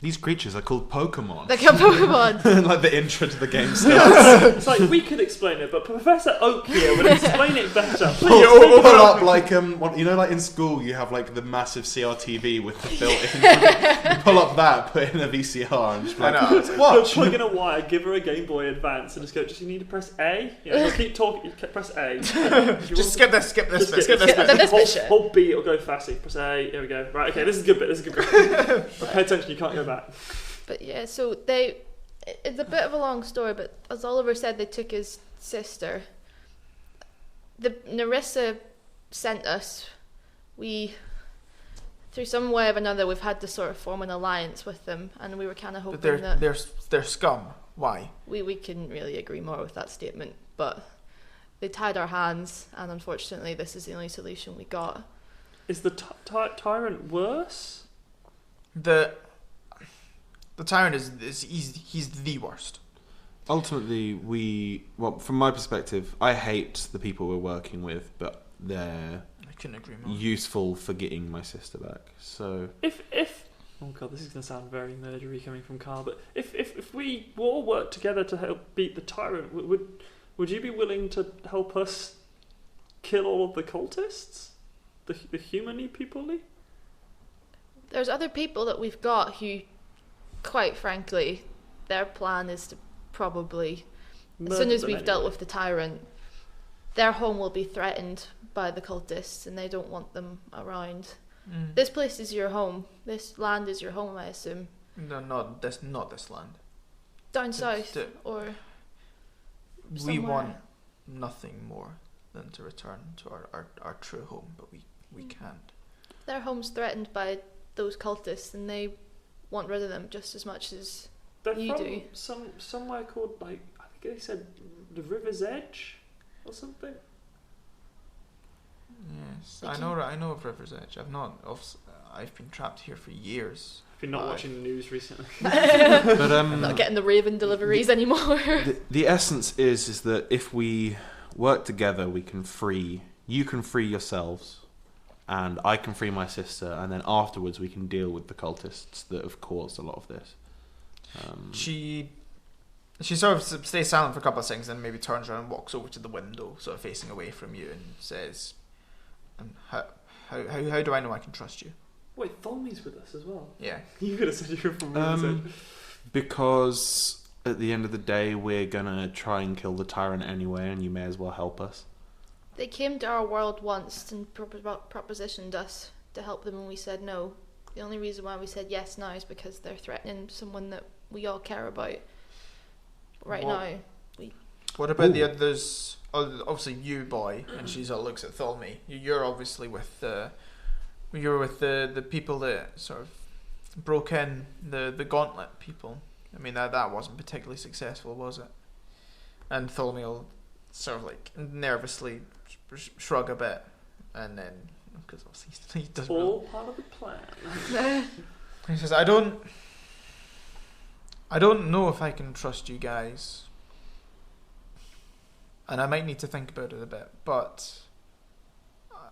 C: These creatures are called Pokemon.
B: Like a Pokemon.
C: Like the intro to the game starts.
E: It's like, we could explain it, but Professor Oak here would explain it better.
C: Pull
E: Please,
C: up like like in school you have like the massive CRTV with the built-in. You pull up that, put in a VCR, and just be like,
D: I know.
C: watch.
E: plug in a wire, give her a Game Boy Advance, and just go, you need to press A? You'll keep talking, you press A.
D: Just skip this bit.
B: This bit shit.
E: Hold B, it'll go faster. Press A, here we go. Right, okay, this is a good bit. But pay attention, you can't go back.
B: But yeah, so it's a bit of a long story, but as Oliver said, they took his sister. Nerissa sent us. Through some way or another, we've had to sort of form an alliance with them, and we were kind of hoping
D: But
B: that
D: they're scum. Why?
B: we couldn't really agree more with that statement, but they tied our hands, and unfortunately this is the only solution we got.
E: Is the tyrant worse?
D: The tyrant he's the worst.
C: Ultimately, from my perspective, I hate the people we're working with, but they're
D: I couldn't agree more.
C: useful for getting my sister back. So
E: If oh god, this is gonna sound very murdery coming from Carl, but if we all work together to help beat the tyrant, would you be willing to help us kill all of the cultists, the human-y people-y?
B: There's other people that we've got who, quite frankly, their plan is to probably, as soon as we've dealt with the tyrant, their home will be threatened by the cultists, and they don't want them around. This place is your home. This land is your home, I assume.
D: No, not this land.
B: Down south, or
D: We
B: somewhere.
D: want nothing more than to return to our true home, but we can't.
B: Their home's threatened by those cultists, and they want rid of them just as much as
E: They're
B: you
E: from
B: do.
E: somewhere called, like, I think they said the River's Edge or something.
D: Yes,
B: Like
D: I know of River's Edge. I've been trapped here for years.
E: If you're not
D: Why?
E: watching the news recently.
C: but
B: Not getting the Raven deliveries anymore.
C: the essence is that if we work together, we can free. You can free yourselves, and I can free my sister, and then afterwards we can deal with the cultists that have caused a lot of this.
D: She sort of stays silent for a couple of seconds, and maybe turns around and walks over to the window, sort of facing away from you, and says, "How do I know I can trust you?"
E: Wait, Tholme's with us as well.
D: Yeah.
E: You could have said you were from River's Edge.
C: Because at the end of the day, we're gonna try and kill the tyrant anyway, and you may as well help us.
B: They came to our world once and propositioned us to help them, and we said no. The only reason why we said yes now is because they're threatening someone that we all care about. Right
D: What-
B: now.
D: What about the
C: Ooh.
D: others? Obviously, you, boy, and she sort of looks at Tholme. You're obviously with the people that sort of broke in, the gauntlet people. I mean, that wasn't particularly successful, was it? And Tholme will sort of like nervously shrug a bit, and then because obviously he doesn't.
E: All part of the plan.
D: He says, I don't know if I can trust you guys. And I might need to think about it a bit, but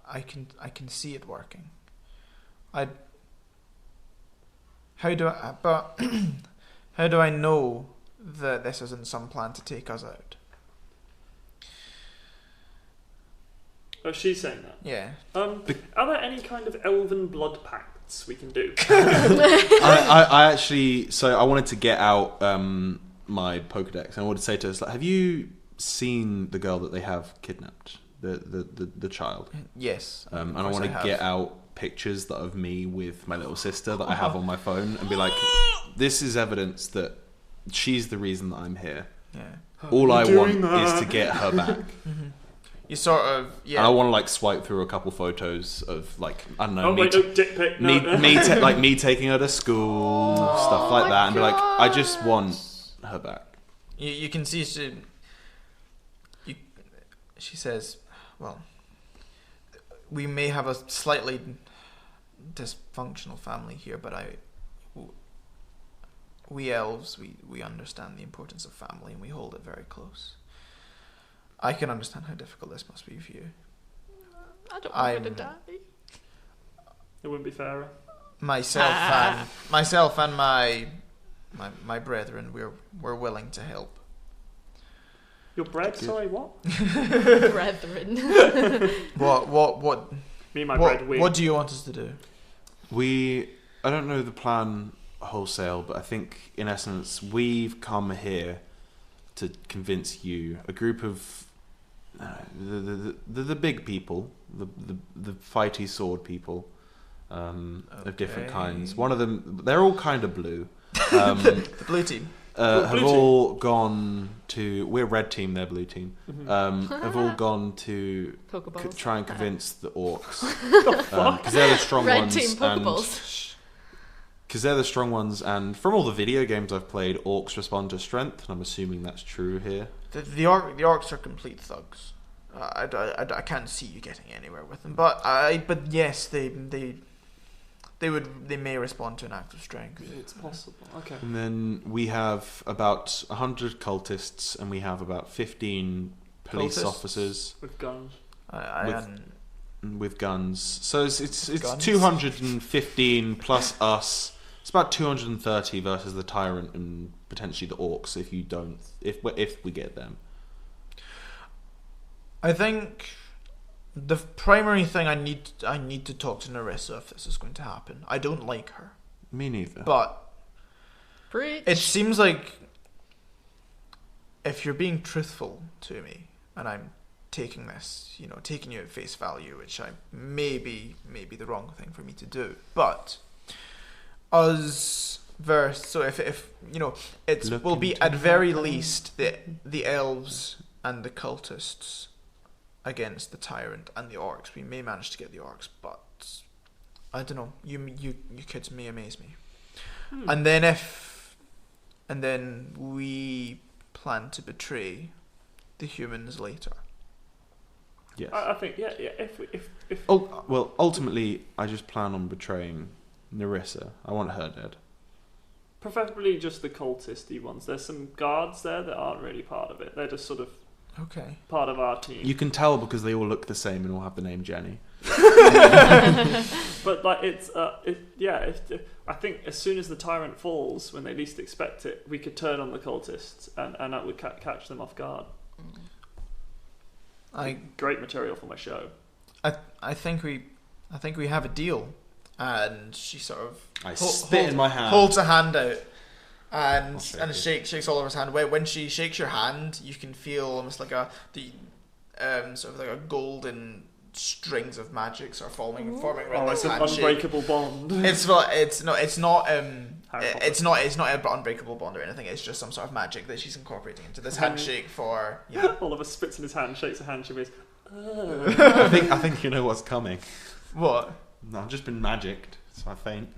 D: I can see it working. How do I know that this isn't some plan to take us out?
E: Oh, she's saying that.
D: Yeah.
E: Are there any kind of elven blood pacts we can do?
C: I actually, so I wanted to get out my Pokedex and I wanted to say to us, like, have you seen the girl that they have kidnapped, the child?
D: Yes.
C: And I want to get out pictures that of me with my little sister that I have on my phone and be like, this is evidence that she's the reason that I'm here.
D: Yeah.
C: All I want
E: that.
C: is to get her back.
D: You sort of
C: And I want to like swipe through a couple photos of like, I don't know,
E: Oh, wait, no, dick pic. No, no.
C: me taking her to school, stuff like that, and be like, I just want her back.
D: You can see she says, well, we may have a slightly dysfunctional family here, but we elves, we understand the importance of family and we hold it very close. I can understand how difficult this must be for you.
B: I don't want her to die.
E: It wouldn't be fairer.
D: Myself and my brethren, we're willing to help.
E: Your bread? Sorry, what?
B: Brethren.
D: What?
E: Me and my bread.
D: What do you want us to do?
C: I don't know the plan wholesale, but I think in essence we've come here to convince you, a group of the big people, the fighty sword people, of different kinds. One of them, they're all kind of blue.
D: The blue team.
C: Have all gone to. We're red team, they're blue team. Have all gone to
B: Pokeballs.
C: try and convince the orcs
E: The fuck?
C: because they're the strong
B: Red
C: ones.
B: team Pokeballs.
C: Because they're the strong ones, and from all the video games I've played, orcs respond to strength, and I'm assuming that's true here.
D: The orcs are complete thugs. I can't see you getting anywhere with them, but yes, they may respond to an act of strength.
E: It's possible. Okay.
C: And then we have about 100 cultists, and we have about 15 police
D: Cultists?
C: officers
E: With guns.
C: with guns. So it's
D: Guns?
C: 215 plus us. It's about 230 versus the tyrant and potentially the orcs if we get them.
D: I think the primary thing I need to talk to Narissa if this is going to happen. I don't like her,
C: Me neither.
D: but
B: Preach.
D: it seems like if you're being truthful to me, and I'm taking this, taking you at face value, which I may be the wrong thing for me to do, but us versus, so if it will be at very least the elves and the cultists against the tyrant and the orcs. We may manage to get the orcs, but I don't know. You kids may amaze me. And then we plan to betray the humans later.
C: Yes.
E: I think yeah. If
C: Well, ultimately, I just plan on betraying Narissa. I want her dead.
E: preferably just the cultisty ones. There's some guards there that aren't really part of it. They're just sort of
D: Okay.
E: part of our team.
C: You can tell because they all look the same and all have the name Jenny.
E: But like I think as soon as the tyrant falls, when they least expect it, we could turn on the cultists and that would catch them off guard. Great material for my show.
D: I think we have a deal. And she sort of
C: I spit in my hand.
D: holds a hand out and
C: shake
D: shakes Oliver's hand. When she shakes your hand, you can feel almost like sort of like a golden strings of magic sort of forming around
E: It's
D: this
E: an
D: handshake.
E: unbreakable bond.
D: It's not
F: Harry Potter.
D: It's not an unbreakable bond or anything. It's just some sort of magic that she's incorporating into this handshake for, you know.
F: Oliver spits in his hand, shakes a hand, she goes,
C: I think you know what's coming.
D: What?
C: No, I've just been magicked, so I faint.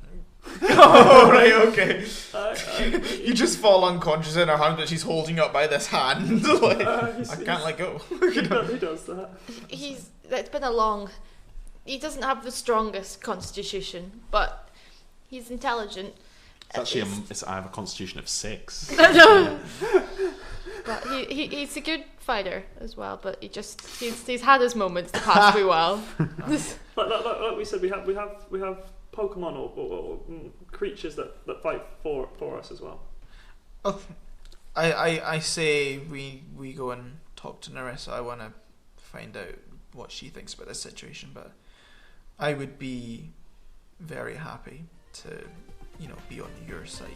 D: Oh, right, okay.
F: I
D: You just fall unconscious in her hand that she's holding up by this hand. Like, I can't let go.
F: he does that.
B: It's been a long. He doesn't have the strongest constitution, but he's intelligent.
C: It's actually I have a constitution of 6.
B: No. But he's a good fighter as well. But he's had his moments to pass me well.
E: Like we said, we have Pokemon or creatures that fight for us as well.
D: Oh, I say we go and talk to Nerissa. I want to find out what she thinks about this situation, but I would be very happy to, you know, be on your side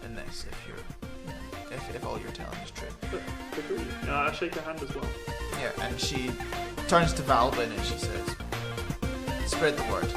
D: in this if all you're telling is true.
E: Agreed. I shake her hand as well.
D: Yeah, and she turns to Valvin and she says, "Spread the word.